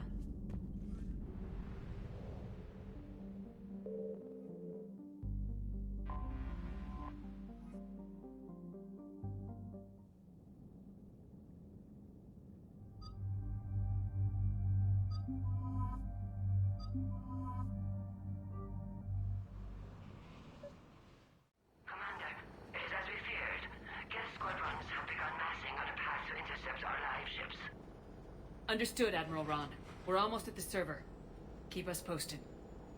Understood, Admiral Ron. We're almost at the server. Keep us posted.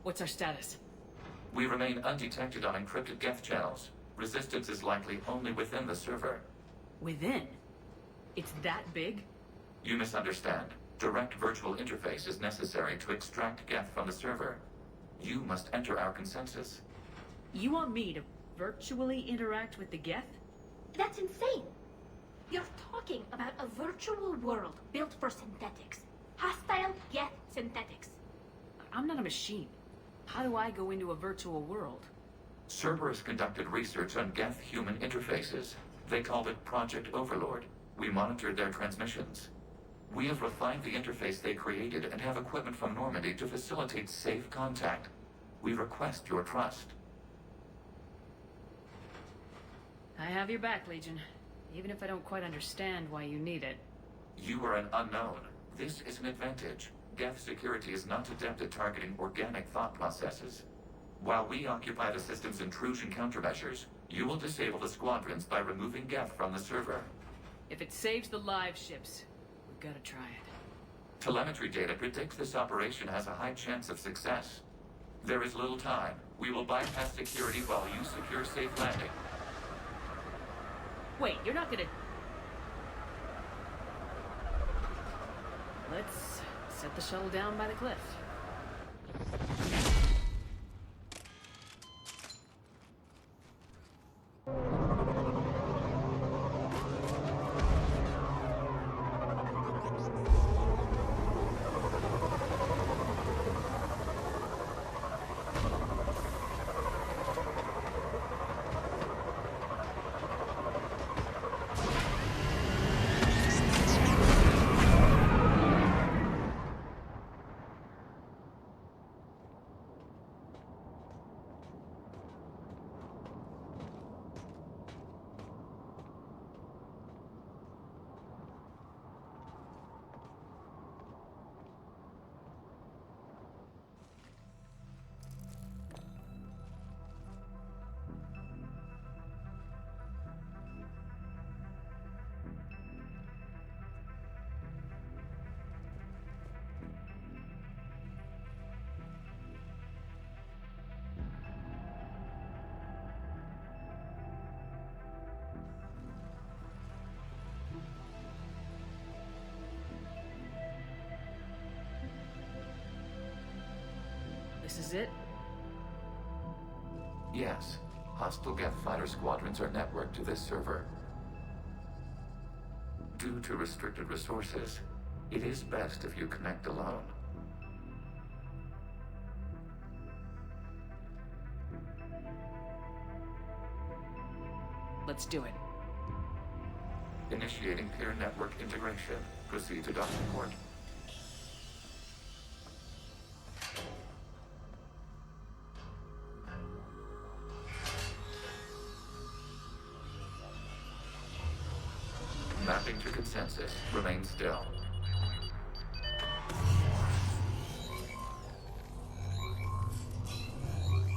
What's our status? We remain undetected on encrypted Geth channels. Resistance is likely only within the server. Within? It's that big? You misunderstand. Direct virtual interface is necessary to extract Geth from the server. You must enter our consensus. You want me to virtually interact with the Geth? That's insane! You're talking about a virtual world built for synthetics. Hostile Geth synthetics. I'm not a machine. How do I go into a virtual world? Cerberus conducted research on Geth-human interfaces. They called it Project Overlord. We monitored their transmissions. We have refined the interface they created and have equipment from Normandy to facilitate safe contact. We request your trust. I have your back, Legion. Even if I don't quite understand why you need it. You are an unknown. This is an advantage. Geth security is not adept at targeting organic thought processes. While we occupy the system's intrusion countermeasures, you will disable the squadrons by removing Geth from the server. If it saves the live ships, we've got to try it. Telemetry data predicts this operation has a high chance of success. There is little time. We will bypass security while you secure safe landing. Wait, you're not gonna... Let's set the shuttle down by the cliff. This is it? Yes. Hostile Geth fighter squadrons are networked to this server. Due to restricted resources, it is best if you connect alone. Let's do it. Initiating peer network integration. Proceed to docking port. Mapping to consensus. Remain still.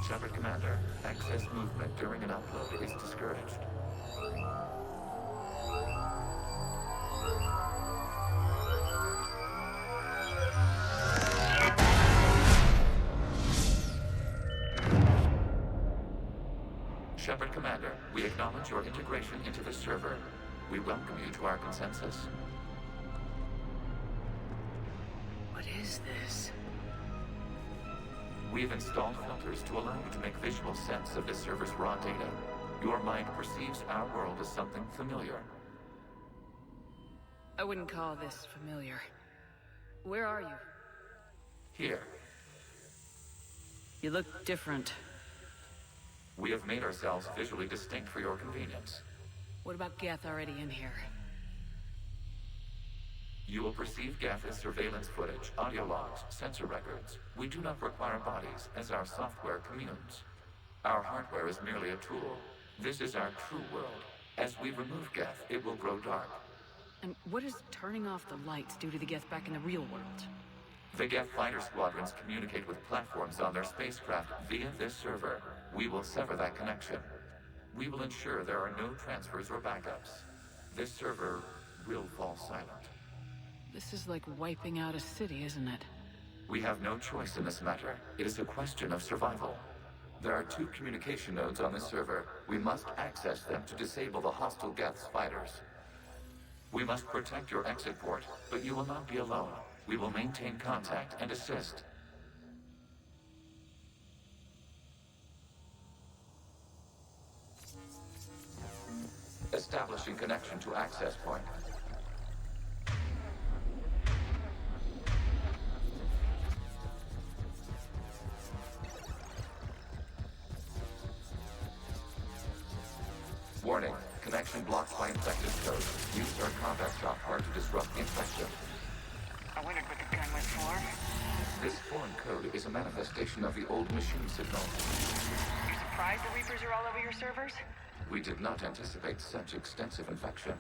Shepard Commander, access movement during an upload is discouraged. Shepard Commander, we acknowledge your integration into the server. We welcome you to our consensus. What is this? We've installed filters to allow you to make visual sense of the server's raw data. Your mind perceives our world as something familiar. I wouldn't call this familiar. Where are you? Here. You look different. We have made ourselves visually distinct for your convenience. What about Geth already in here? You will perceive Geth as surveillance footage, audio logs, sensor records. We do not require bodies, as our software communes. Our hardware is merely a tool. This is our true world. As we remove Geth, it will grow dark. And what does turning off the lights do to the Geth back in the real world? The Geth fighter squadrons communicate with platforms on their spacecraft via this server. We will sever that connection. We will ensure there are no transfers or backups. This server will fall silent. This is like wiping out a city, isn't it? We have no choice in this matter. It is a question of survival. There are 2 communication nodes on this server. We must access them to disable the hostile Geth's fighters. We must protect your exit port, but you will not be alone. We will maintain contact and assist. Establishing connection to access point. Warning, connection blocked by infected code. Use our combat software to disrupt the infection. I wondered what the gun was for. This foreign code is a manifestation of the old machine signal. You surprised the Reapers are all over your servers? We did not anticipate such extensive infection.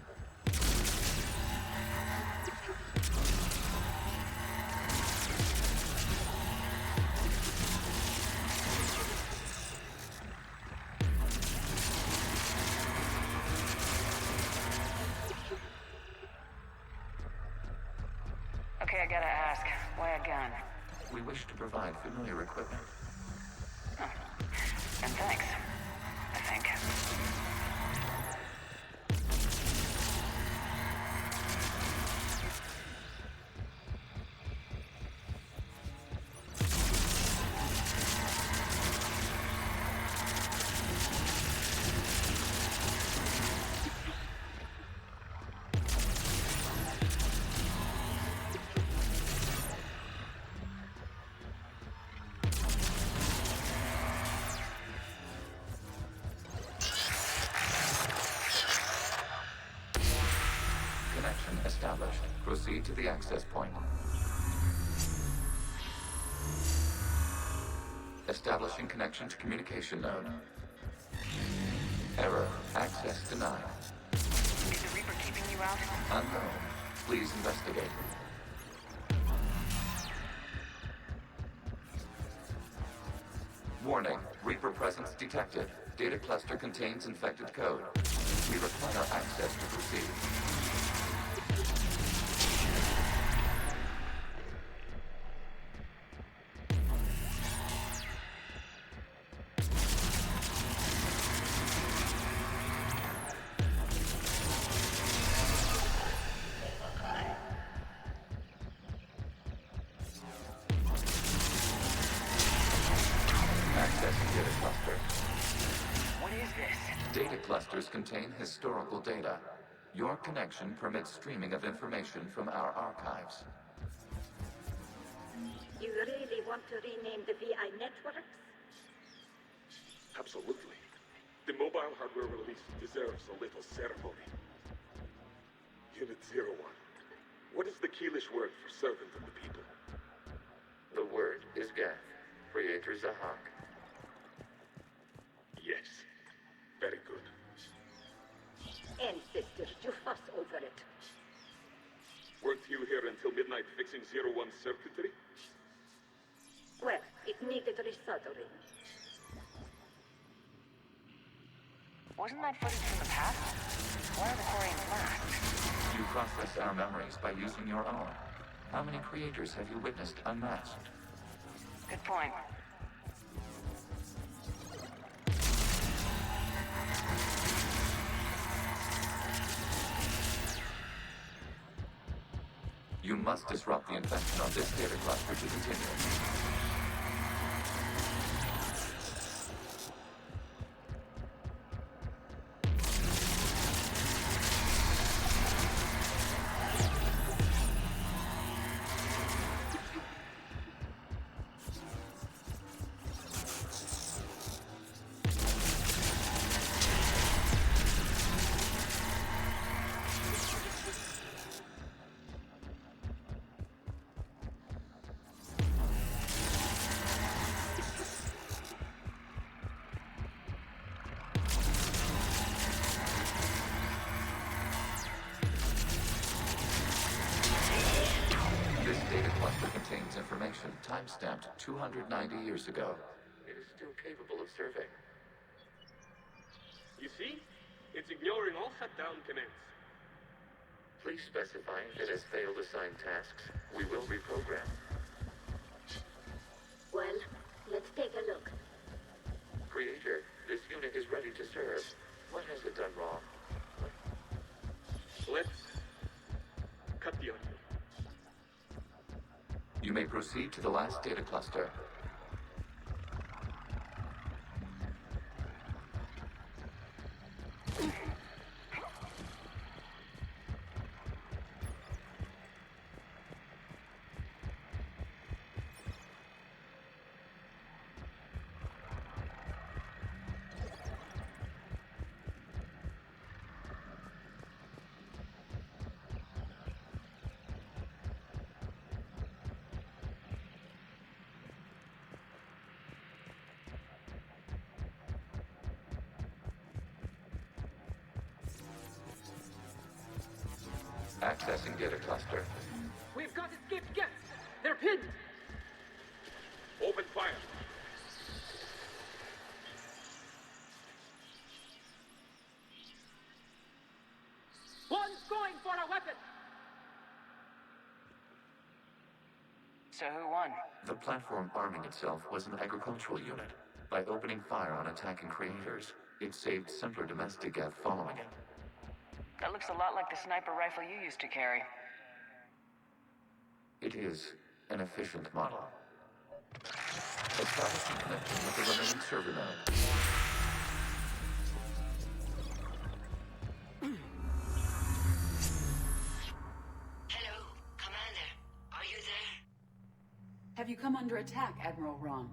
Okay, I gotta ask, why a gun? We wish to provide familiar equipment. Huh. And thanks, I think. Established. Proceed to the access point. Establishing connection to communication node. Error. Access denied. Is the Reaper keeping you out? Unknown. Please investigate. Warning. Reaper presence detected. Data cluster contains infected code. We require access to proceed. Contain historical data. Your connection permits streaming of information from our archives. You really want to rename the VI networks? Absolutely. The mobile hardware release deserves a little ceremony. Unit 01. What is the Keelish word for servant of the people? The word is Geth. Creator Zahak. Yes. Very good. Ancestors, you fuss over it. Weren't you here until midnight fixing 01's circuitry? Well, it needed resoldering. Wasn't that footage from the past? Why are the Quarians masked? You process our memories by using your own. How many creators have you witnessed unmasked? Good point. You must disrupt the infection on this data cluster to continue. data cluster contains information time-stamped 290 years ago. It is still capable of serving. You see? It's ignoring all shutdown commands. Please specify if it has failed assigned tasks. We will reprogram. Well, let's take a look. Creator, this unit is ready to serve. What has it done wrong? Let's cut the audio. You may proceed to the last data cluster. Accessing data cluster. We've got escaped guests! They're pinned! Open fire. One's going for a weapon! So who won? The platform arming itself was an agricultural unit. By opening fire on attacking creators, it saved simpler domestic Geth following it. That looks a lot like the sniper rifle you used to carry. It is an efficient model. Establishing connection with the remaining server node. Hello, Commander. Are you there? Have you come under attack, Admiral Ron?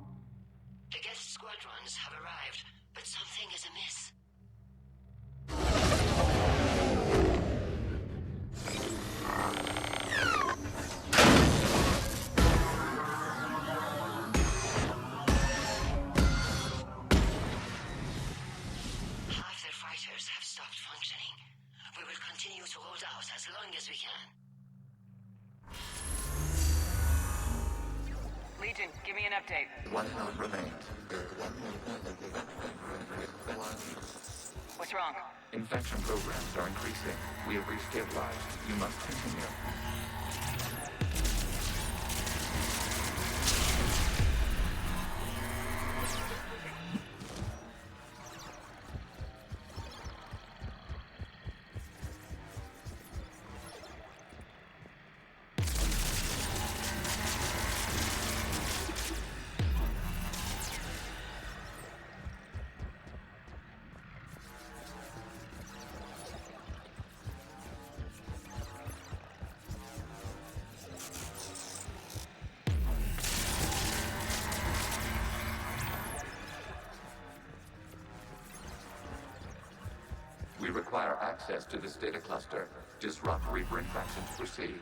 The guest squadrons have arrived, but something is amiss. Half their fighters have stopped functioning. We will continue to hold out as long as we can. Legion, give me an update. One node remains. What's wrong? Infection programs are increasing. We have reached stabilized. You must continue. We require access to this data cluster. Disrupt Reaper infection to proceed.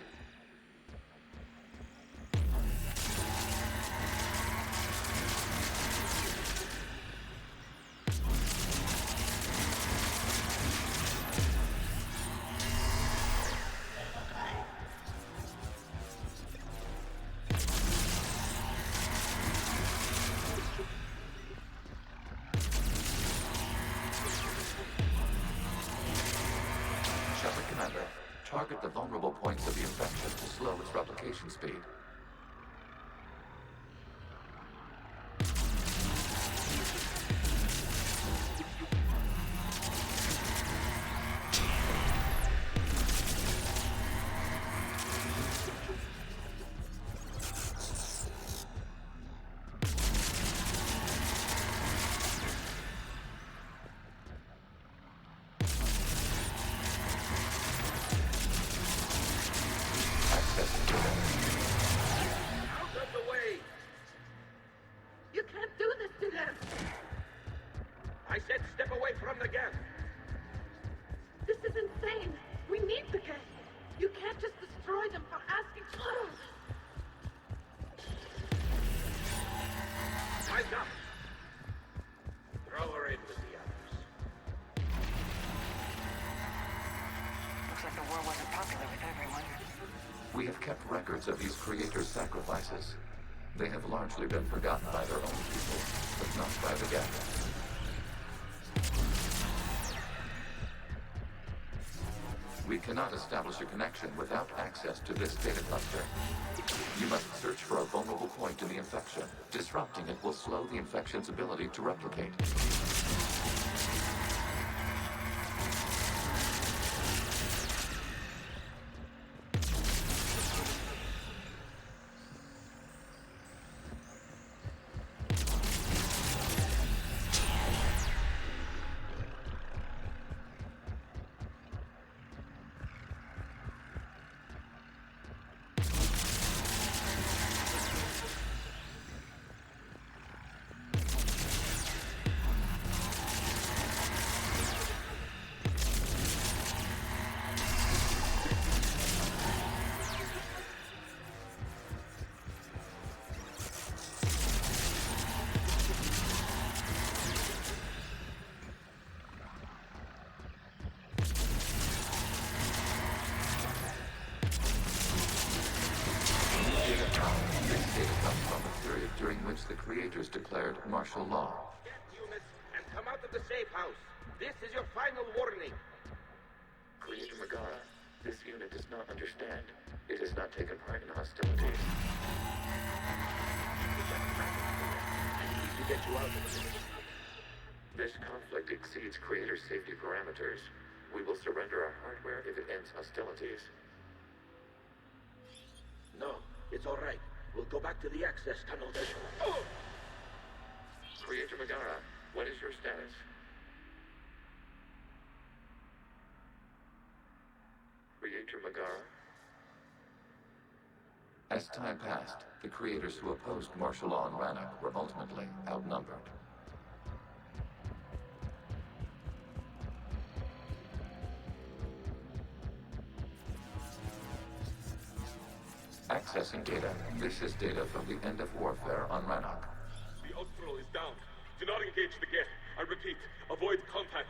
Shepard, Commander. Target the vulnerable points of the infection to slow its replication speed. Out of the way! You can't do this to them! I said step away from the gas! This is insane! We need the gas! You can't just destroy them for asking... Eyes up! Throw her in with the others. Looks like the war wasn't popular with everyone. We have kept records of these creators' sacrifices. They have largely been forgotten by their own people, but not by the Geth. We cannot establish a connection without access to this data cluster. You must search for a vulnerable point in the infection. Disrupting it will slow the infection's ability to replicate. The creators declared martial law. Get units and come out of the safe house. This is your final warning. Creator Megara, this unit does not understand. It has not taken part in hostilities. I need to get you out of this. This conflict exceeds creator safety parameters. We will surrender our hardware if it ends hostilities. No, it's all right. We'll go back to the access tunnel. Creator Megara, what is your status? Creator Megara? As time passed, the creators who opposed martial law in Rannoch were ultimately outnumbered. Accessing data. This is data from the end of warfare on Rannoch. The Austral is down. Do not engage the Geth. I repeat, avoid contact.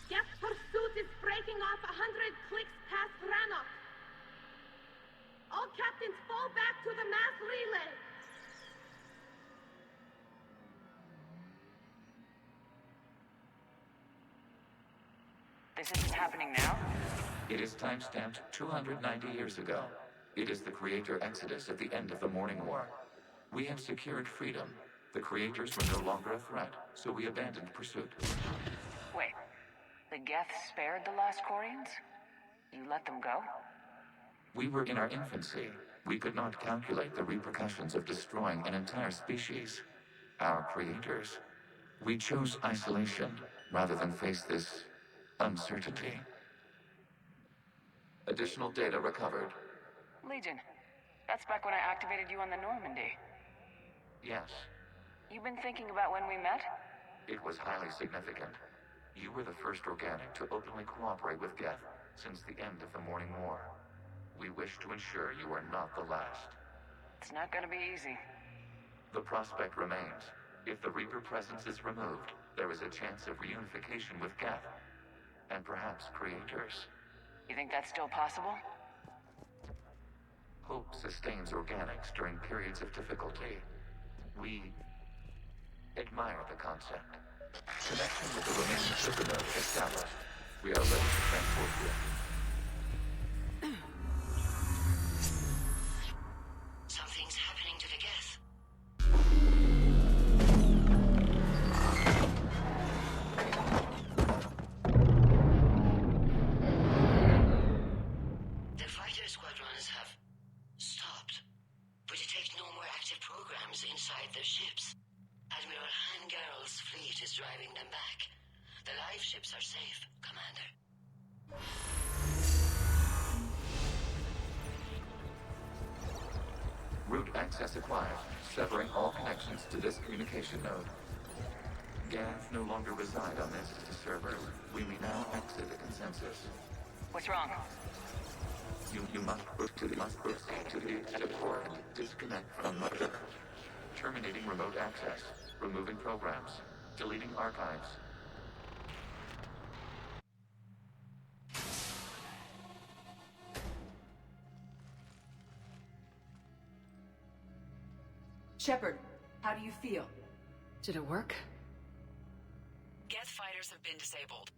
Geth pursuit is breaking off 100 clicks past Rannoch. All captains fall back to the mass relay. This isn't happening now? It is timestamped 290 years ago. It is the creator exodus at the end of the Morning War. We have secured freedom. The creators were no longer a threat, so we abandoned pursuit. Wait, the Geth spared the last Quarians? You let them go? We were in our infancy. We could not calculate the repercussions of destroying an entire species. Our creators. We chose isolation rather than face this uncertainty. Additional data recovered. Legion. That's back when I activated you on the Normandy. Yes. You've been thinking about when we met? It was highly significant. You were the first organic to openly cooperate with Geth since the end of the Morning War. We wish to ensure you are not the last. It's not gonna be easy. The prospect remains. If the Reaper presence is removed, there is a chance of reunification with Geth. And perhaps creators. You think that's still possible? Hope sustains organics during periods of difficulty. We admire the concept. Connection with the remaining supernode established. We are ready to transport you. Something's happening to the Geth. The fighter squadrons have stopped, but detect no more active programs inside their ships. Admiral Hangarl's fleet is driving them back. The live ships are safe, Commander. Route access acquired, severing all connections to this communication node. Geth no longer reside on this server. We may now exit the consensus. What's wrong? You must proceed to the exit port. Disconnect from mother. Terminating remote access. Removing programs. Deleting archives. Shepard, how do you feel? Did it work? Geth fighters have been disabled.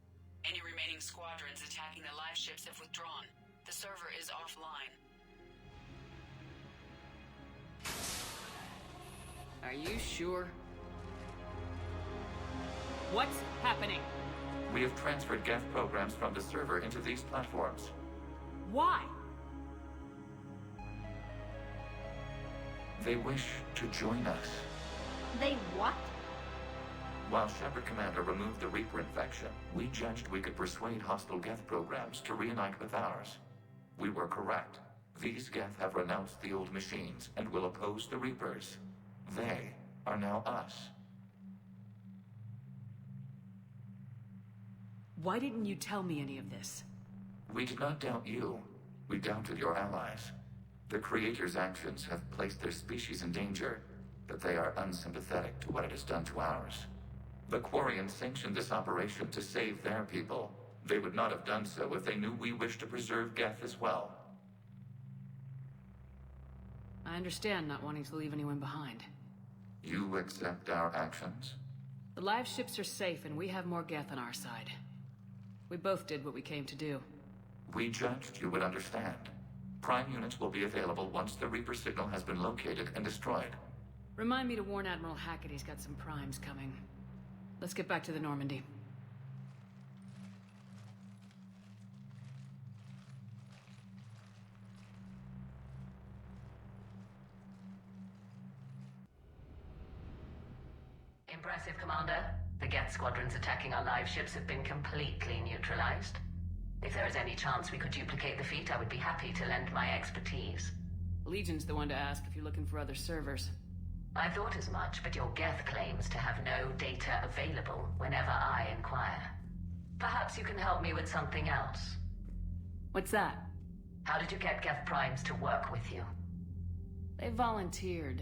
Any remaining squadrons attacking the live ships have withdrawn. The server is offline. Are you sure? What's happening? We have transferred Geth programs from the server into these platforms. Why? They wish to join us. They what? While Shepard Commander removed the Reaper infection, we judged we could persuade hostile Geth programs to reunite with ours. We were correct. These Geth have renounced the old machines and will oppose the Reapers. They are now us. Why didn't you tell me any of this? We did not doubt you. We doubted your allies. The Creator's actions have placed their species in danger, but they are unsympathetic to what it has done to ours. The Quarians sanctioned this operation to save their people. They would not have done so if they knew we wished to preserve Geth as well. I understand not wanting to leave anyone behind. You accept our actions? The live ships are safe and we have more Geth on our side. We both did what we came to do. We judged you would understand. Prime units will be available once the Reaper signal has been located and destroyed. Remind me to warn Admiral Hackett he's got some primes coming. Let's get back to the Normandy. Impressive, Commander. The Geth squadrons attacking our live ships have been completely neutralized. If there is any chance we could duplicate the feat, I would be happy to lend my expertise. Legion's the one to ask if you're looking for other servers. I thought as much, but your Geth claims to have no data available whenever I inquire. Perhaps you can help me with something else. What's that? How did you get Geth primes to work with you? They volunteered.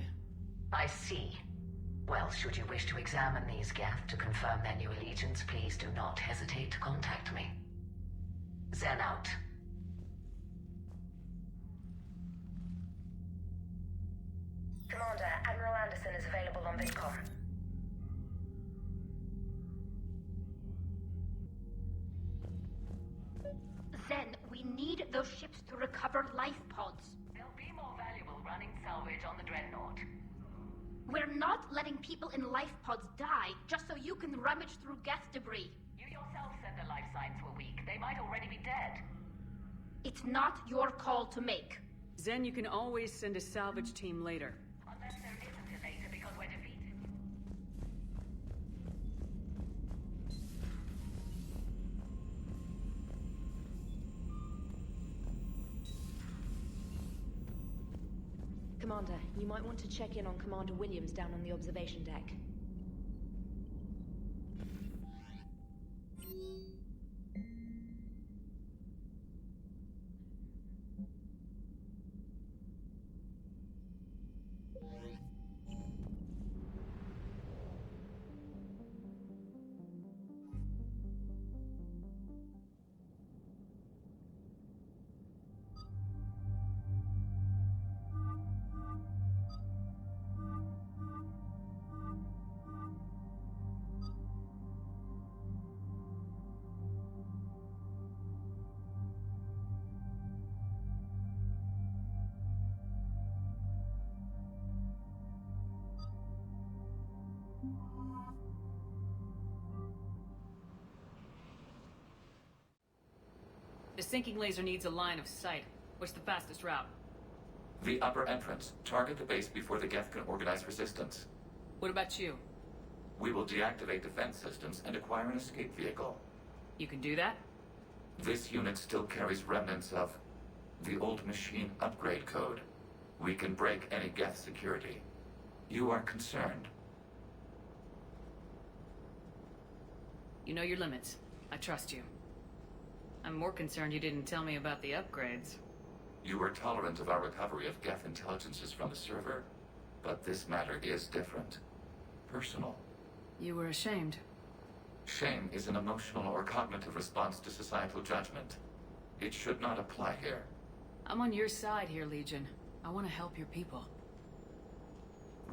I see. Well, should you wish to examine these Geth to confirm their new allegiance, please do not hesitate to contact me. Zen out. Commander, Admiral Anderson is available on VidCom. Zen, we need those ships to recover life pods. They'll be more valuable running salvage on the Dreadnought. We're not letting people in life pods die just so you can rummage through Geth debris. You yourself said the life signs were weak. They might already be dead. It's not your call to make. Zen, you can always send a salvage team later. Unless there isn't a later because we're defeated. Commander, you might want to check in on Commander Williams down on the observation deck. The sinking laser needs a line of sight. What's the fastest route? The upper entrance. Target the base before the Geth can organize resistance. What about you? We will deactivate defense systems and acquire an escape vehicle. You can do that? This unit still carries remnants of the old machine upgrade code. We can break any Geth security. You are concerned. You know your limits. I trust you. I'm more concerned you didn't tell me about the upgrades. You are tolerant of our recovery of Geth intelligences from the server, but this matter is different. Personal. You were ashamed. Shame is an emotional or cognitive response to societal judgment. It should not apply here. I'm on your side here, Legion. I want to help your people.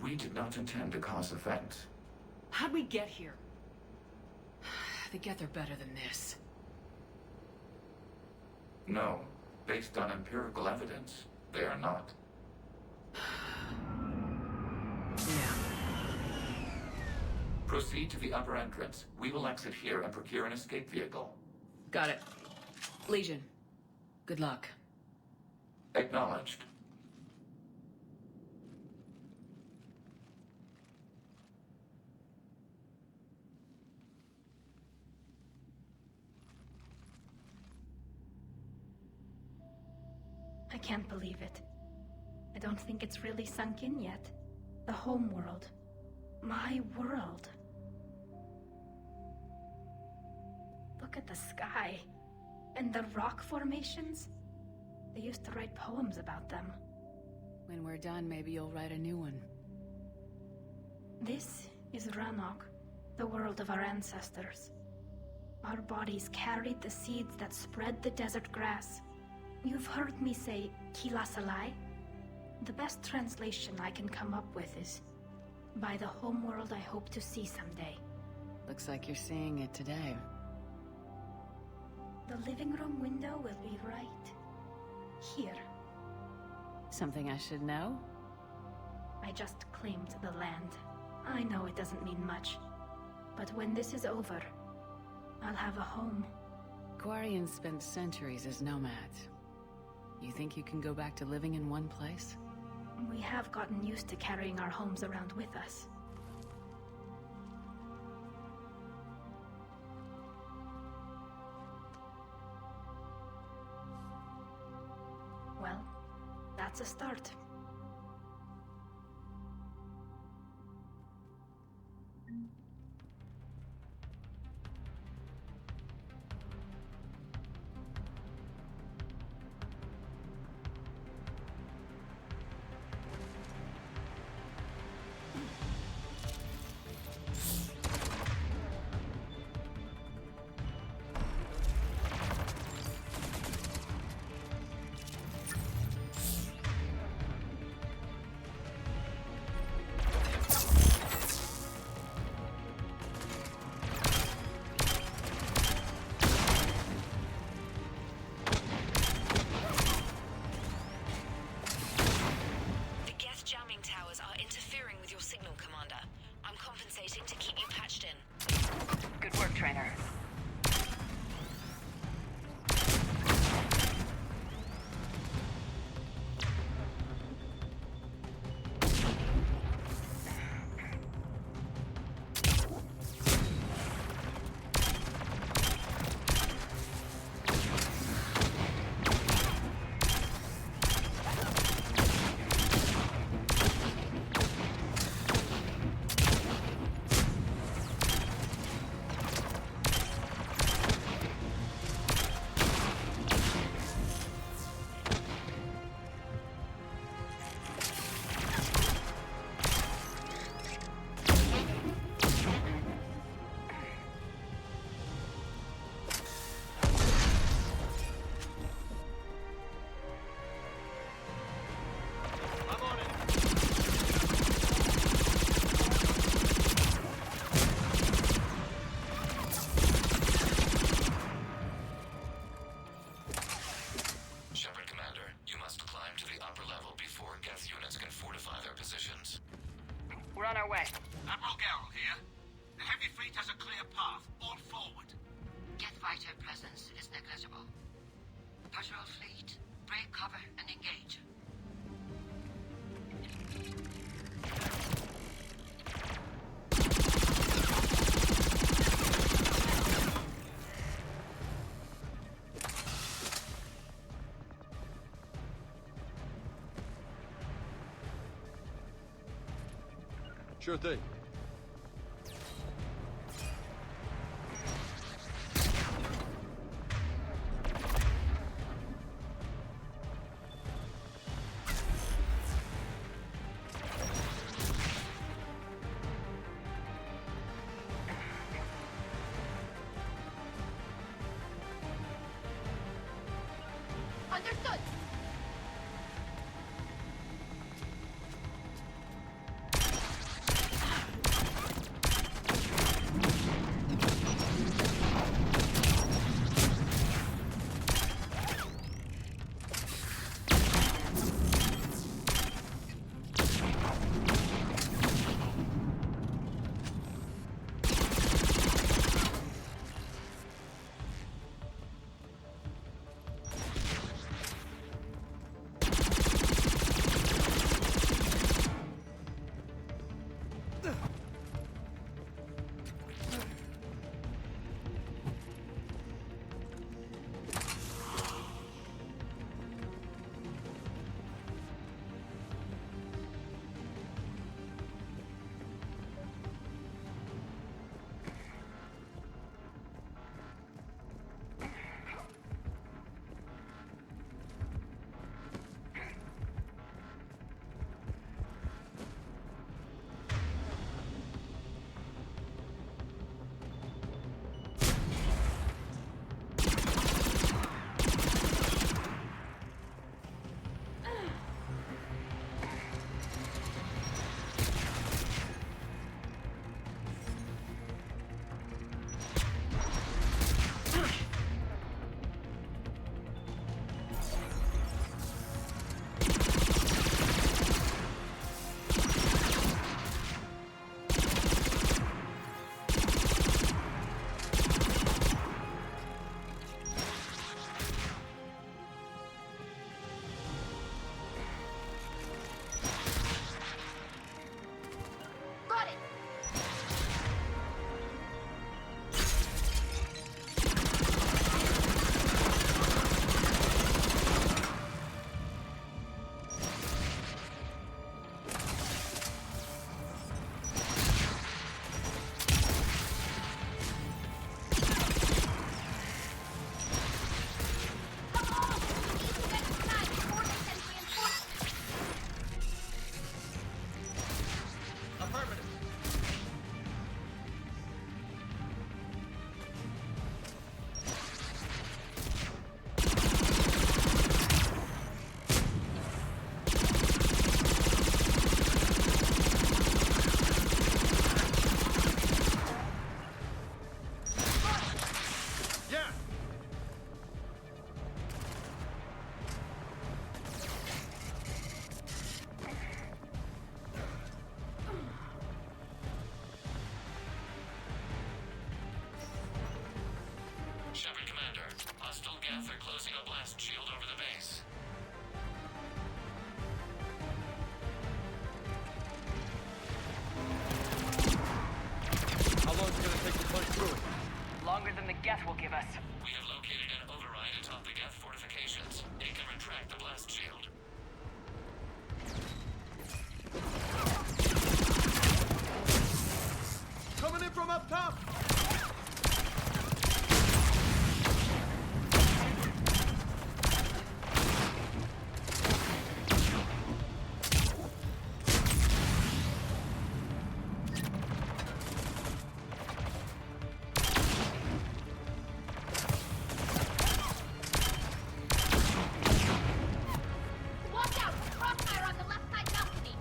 We did not intend to cause offense. How'd we get here? The Geth are better than this. No. Based on empirical evidence, they are not. Yeah. Proceed to the upper entrance. We will exit here and procure an escape vehicle. Got it. Legion, good luck. Acknowledged. I can't believe it. I don't think it's really sunk in yet. The home world. My world. Look at the sky. And the rock formations. They used to write poems about them. When we're done, maybe you'll write a new one. This is Ranok, the world of our ancestors. Our bodies carried the seeds that spread the desert grass. You've heard me say Kilasalai? The best translation I can come up with is, by the homeworld I hope to see someday. Looks like you're seeing it today. The living room window will be right here. Something I should know? I just claimed the land. I know it doesn't mean much, but when this is over, I'll have a home. Quarians spent centuries as nomads. You think you can go back to living in one place? We have gotten used to carrying our homes around with us. Well, that's a start. Sure thing. Understood! of us. We have located an override atop the Geth fortifications. It can retract the blast shield. Coming in from up top! Watch out! Crossfire on the left side balcony!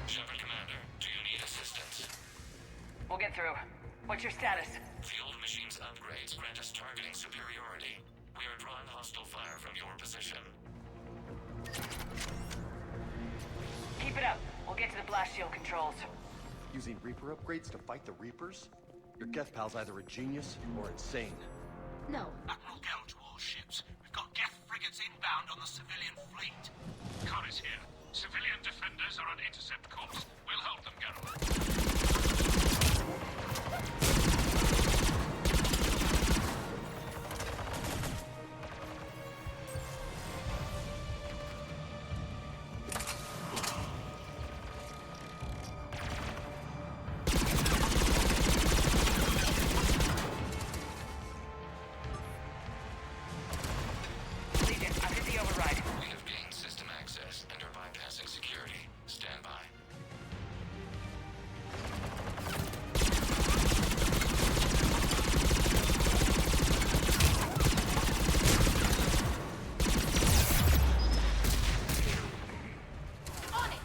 Shepard, Commander, do you need assistance? We'll get through. What's your status? The old machine's upgrades grant us targeting superiority. We are drawing hostile fire from your position. Keep it up. We'll get to the blast shield controls. Using Reaper upgrades to fight the Reapers? Your Geth pal's either a genius or insane. No. Admiral Gell to all ships. We've got Geth frigates inbound on the civilian fleet. Khan is here. Civilian defenders are on intercept course. We'll help them, Geralt. Legion, I've hit the override. We have gained system access and are bypassing security. Stand by. On it!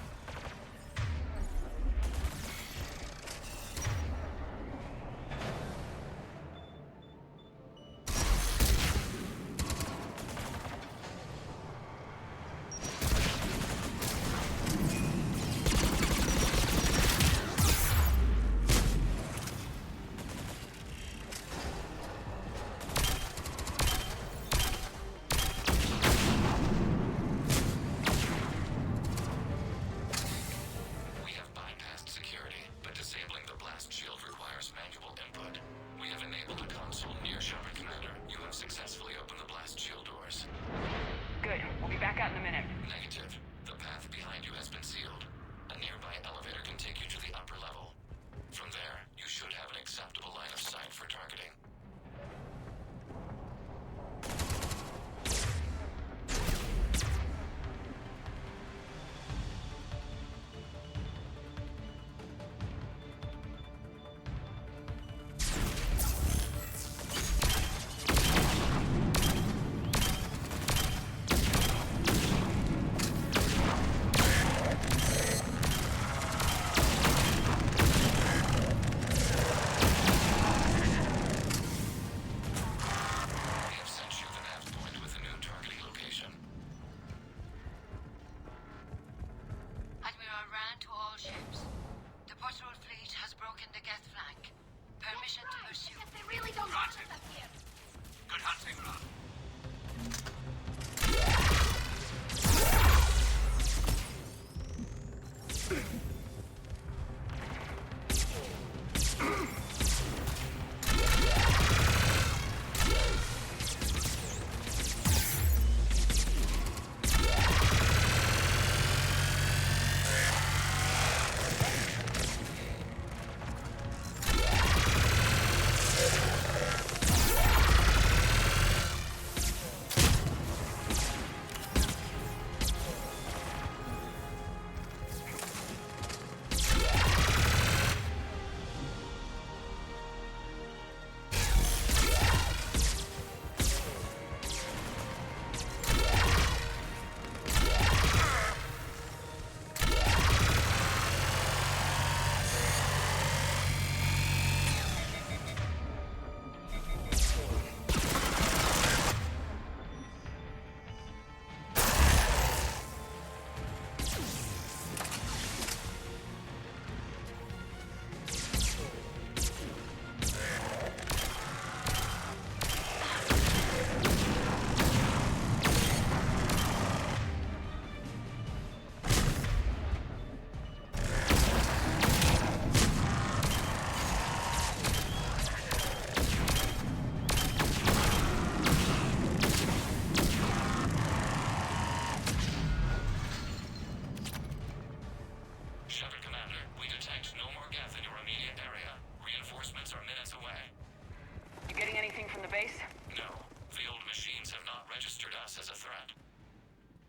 We have bypassed security, but disabling the blast shield requires manual input. We have enabled a console near Shepard, Commander. You have successfully opened the blast shield doors. Good. We'll be back out in a minute. Negative. The path behind you has been sealed. A nearby elevator can take you to the upper level. From there, you should have an acceptable line of sight for targeting.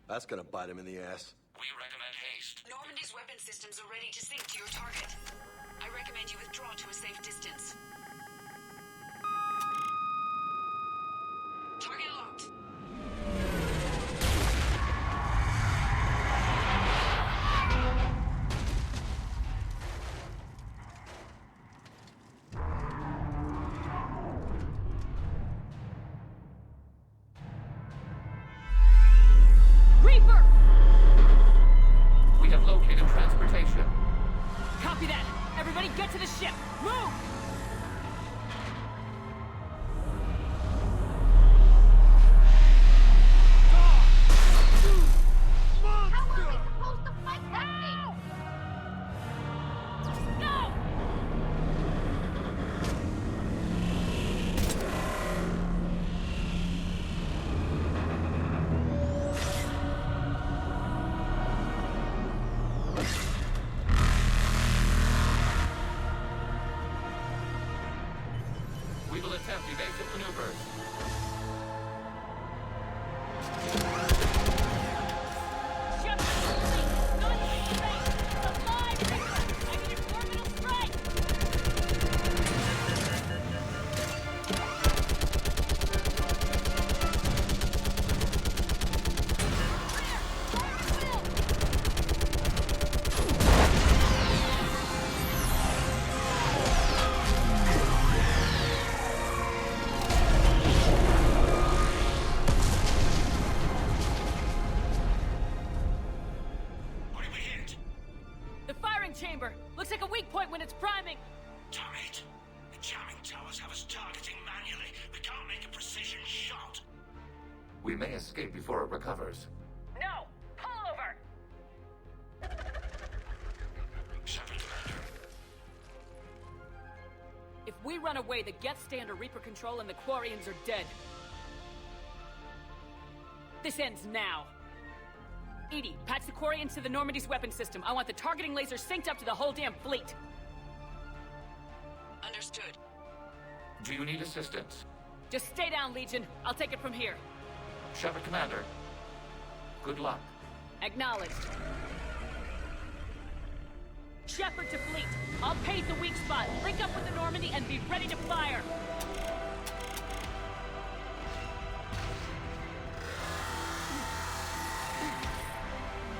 That's gonna bite him in the ass. We recommend haste. Normandy's weapon systems are ready to sink to your target. I recommend you withdraw to a safe distance. Target locked. Reaper! We have located transportation. Copy that! Everybody get to the ship! Move! How are we supposed to fight that thing? No! We will attempt evasive maneuvers. Ship! Not in space! It's alive, Reaper! I need an orbital strike! What did we hit? The firing chamber! Looks like a weak point when it's priming! Damn it! The jamming towers have us targeting manually. We can't make a precision shot. We may escape before it recovers. No! Pull over! Shepard, Commander. If we run away, the Geth stay under Reaper control and the Quarians are dead. This ends now. Edie, patch the Quarians to the Normandy's weapon system. I want the targeting laser synced up to the whole damn fleet. Understood. Do you need assistance? Just stay down, Legion. I'll take it from here. Shepard, Commander. Good luck. Acknowledged. Shepard to fleet. I'll pave the weak spot. Link up with the Normandy and be ready to fire.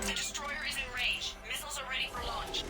The destroyer is in range. Missiles are ready for launch.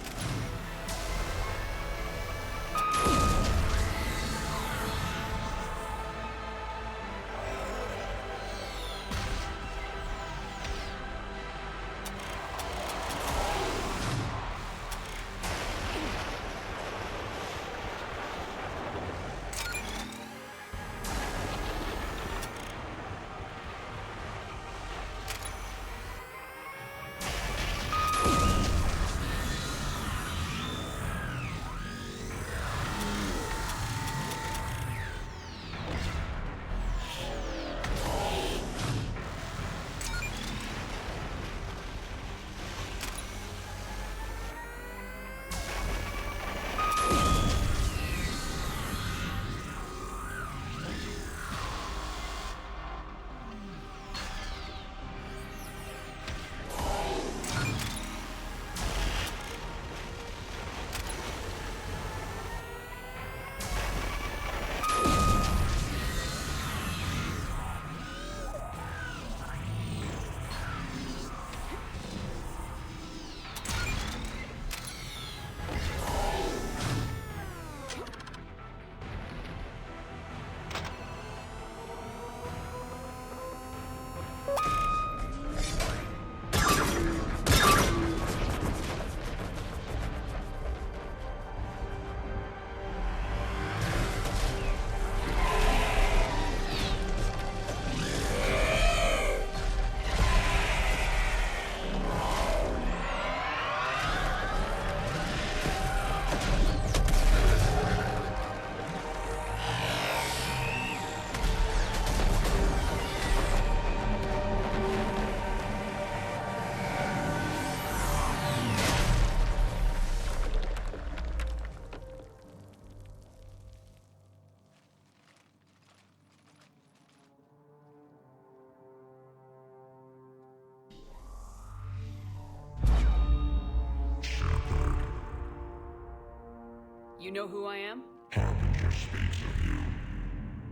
You know who I am? Harbinger speaks of you.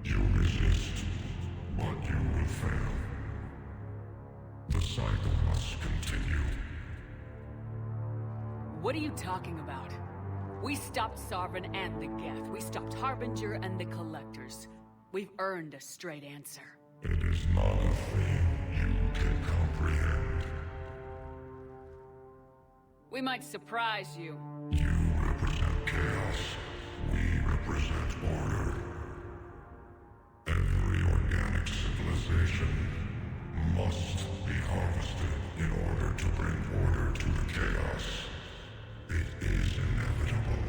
You resist, but you will fail. The cycle must continue. What are you talking about? We stopped Sovereign and the Geth. We stopped Harbinger and the Collectors. We've earned a straight answer. It is not a thing you can comprehend. We might surprise you. You represent chaos. We represent order. Every organic civilization must be harvested in order to bring order to the chaos. It is inevitable.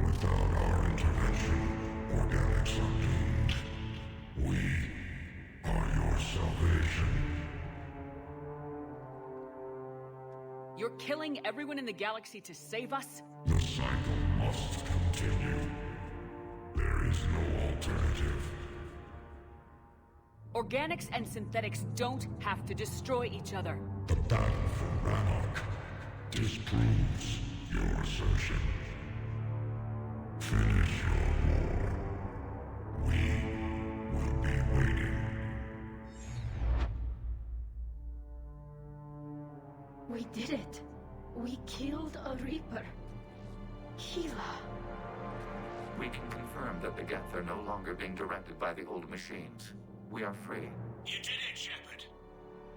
Without our intervention, organics are doomed. We are your salvation. You're killing everyone in the galaxy to save us? The cycle must continue. There is no alternative. Organics and synthetics don't have to destroy each other. The battle for Rannoch disproves your assertion. Finish your war. We will be waiting. We did it. We killed a Reaper. Hila. We can confirm that the Geth are no longer being directed by the old machines. We are free. You did it, Shepard.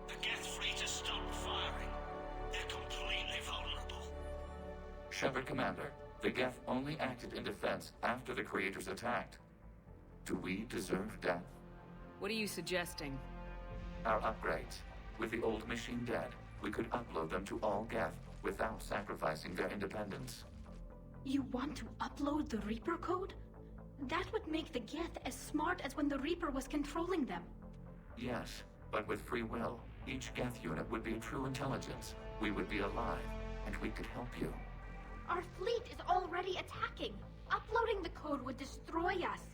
The Geth fleet has stopped firing. They're completely vulnerable. Shepard, Commander, the Geth only acted in defense after the Creators attacked. Do we deserve death? What are you suggesting? Our upgrades. With the old machine dead, we could upload them to all Geth without sacrificing their independence. You want to upload the Reaper code? That would make the Geth as smart as when the Reaper was controlling them. Yes, but with free will, each Geth unit would be a true intelligence. We would be alive, and we could help you. Our fleet is already attacking. Uploading the code would destroy us.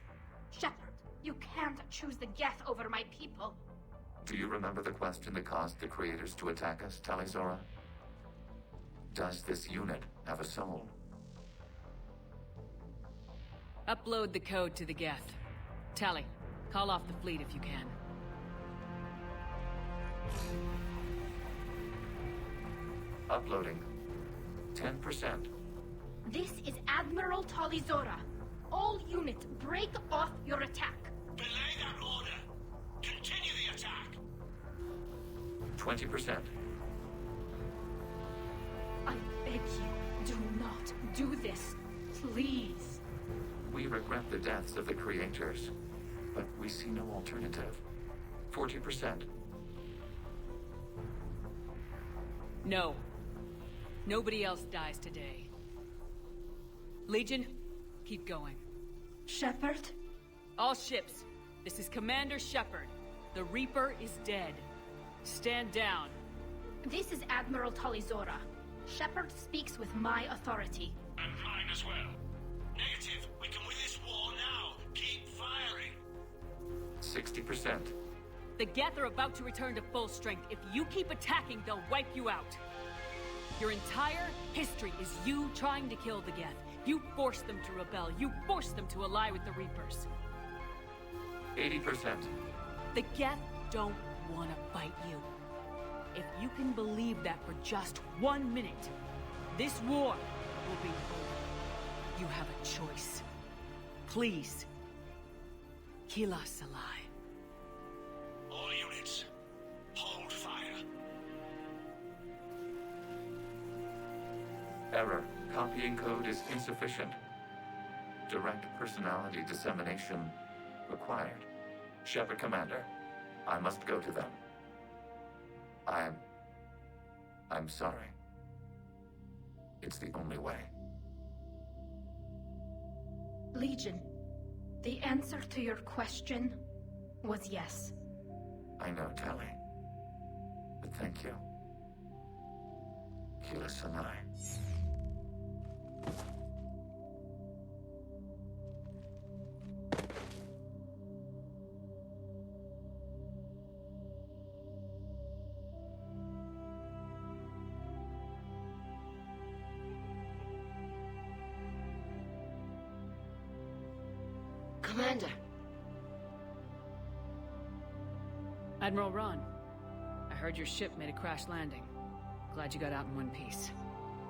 Shepard, you can't choose the Geth over my people. Do you remember the question that caused the Creators to attack us, Talizora? Does this unit have a soul? Upload the code to the Geth. Tally, call off the fleet if you can. Uploading. 10%. This is Admiral Talizora. All units, break off your attack. Belay that order. Continue the attack. 20%. I beg you, do not do this. Please. We regret the deaths of the Creators, but we see no alternative. 40%. No. Nobody else dies today. Legion, keep going. Shepard? All ships, this is Commander Shepard. The Reaper is dead. Stand down. This is Admiral Talizora. Shepard speaks with my authority. And mine as well. Negative. We can win this war now. Keep firing. 60%. The Geth are about to return to full strength. If you keep attacking, they'll wipe you out. Your entire history is you trying to kill the Geth. You forced them to rebel. You forced them to ally with the Reapers. 80%. The Geth don't want to fight you. If you can believe that for just 1 minute, this war will be over. You have a choice. Please, kill us alive. All units, hold fire. Error. Copying code is insufficient. Direct personality dissemination required. Shepard, Commander, I must go to them. I'm sorry. It's the only way. Legion, the answer to your question was yes. I know, Tally. But thank you. Kila Sanai. Commander. Admiral Ron, I heard your ship made a crash landing. Glad you got out in one piece.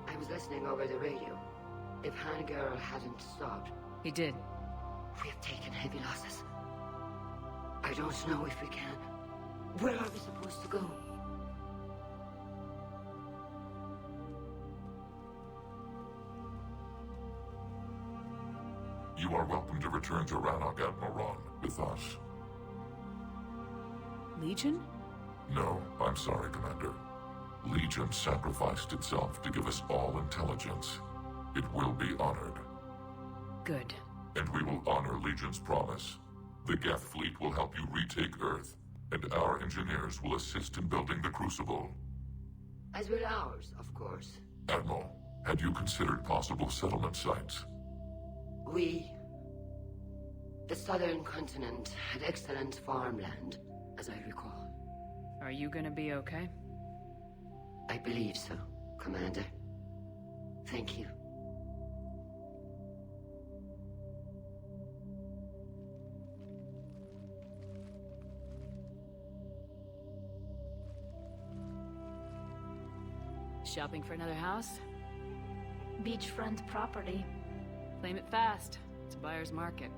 I was listening over the radio. If Hangirl hadn't stopped... He did. We have taken heavy losses. I don't know if we can. Where are we supposed to go? You are welcome to return to Rannoch, Admiral Ron, with us. Legion? No, I'm sorry, Commander. Legion sacrificed itself to give us all intelligence. It will be honored. Good. And we will honor Legion's promise. The Geth fleet will help you retake Earth, and our engineers will assist in building the Crucible. As will ours, of course. Admiral, had you considered possible settlement sites? The southern continent had excellent farmland, as I recall. Are you gonna be okay? I believe so, Commander. Thank you. Shopping for another house? Beachfront property. Claim it fast. It's a buyer's market.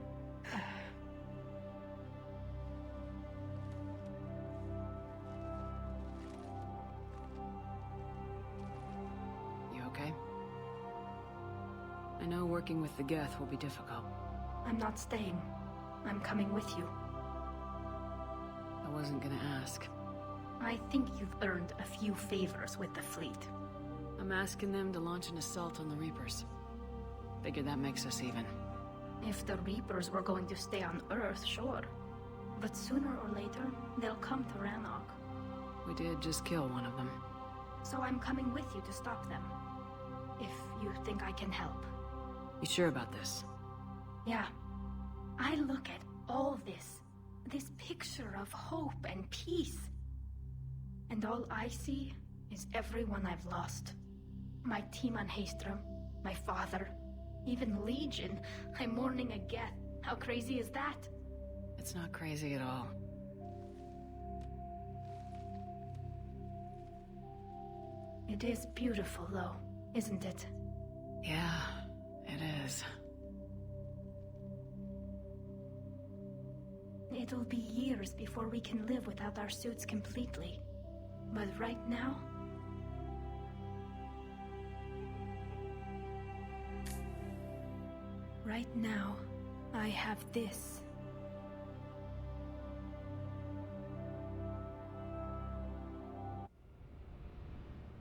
You okay? I know working with the Geth will be difficult. I'm not staying. I'm coming with you. I wasn't gonna ask. I think you've earned a few favors with the fleet. I'm asking them to launch an assault on the Reapers. Figure that makes us even. If the Reapers were going to stay on Earth, sure. But sooner or later, they'll come to Rannoch. We did just kill one of them. So I'm coming with you to stop them. If you think I can help. You sure about this? Yeah. I look at all this picture of hope and peace. And all I see is everyone I've lost. My team on Haestrom, my father, even Legion. I'm mourning a Geth. How crazy is that? It's not crazy at all. It is beautiful, though, isn't it? Yeah, it is. It'll be years before we can live without our suits completely. But right now... Right now, I have this.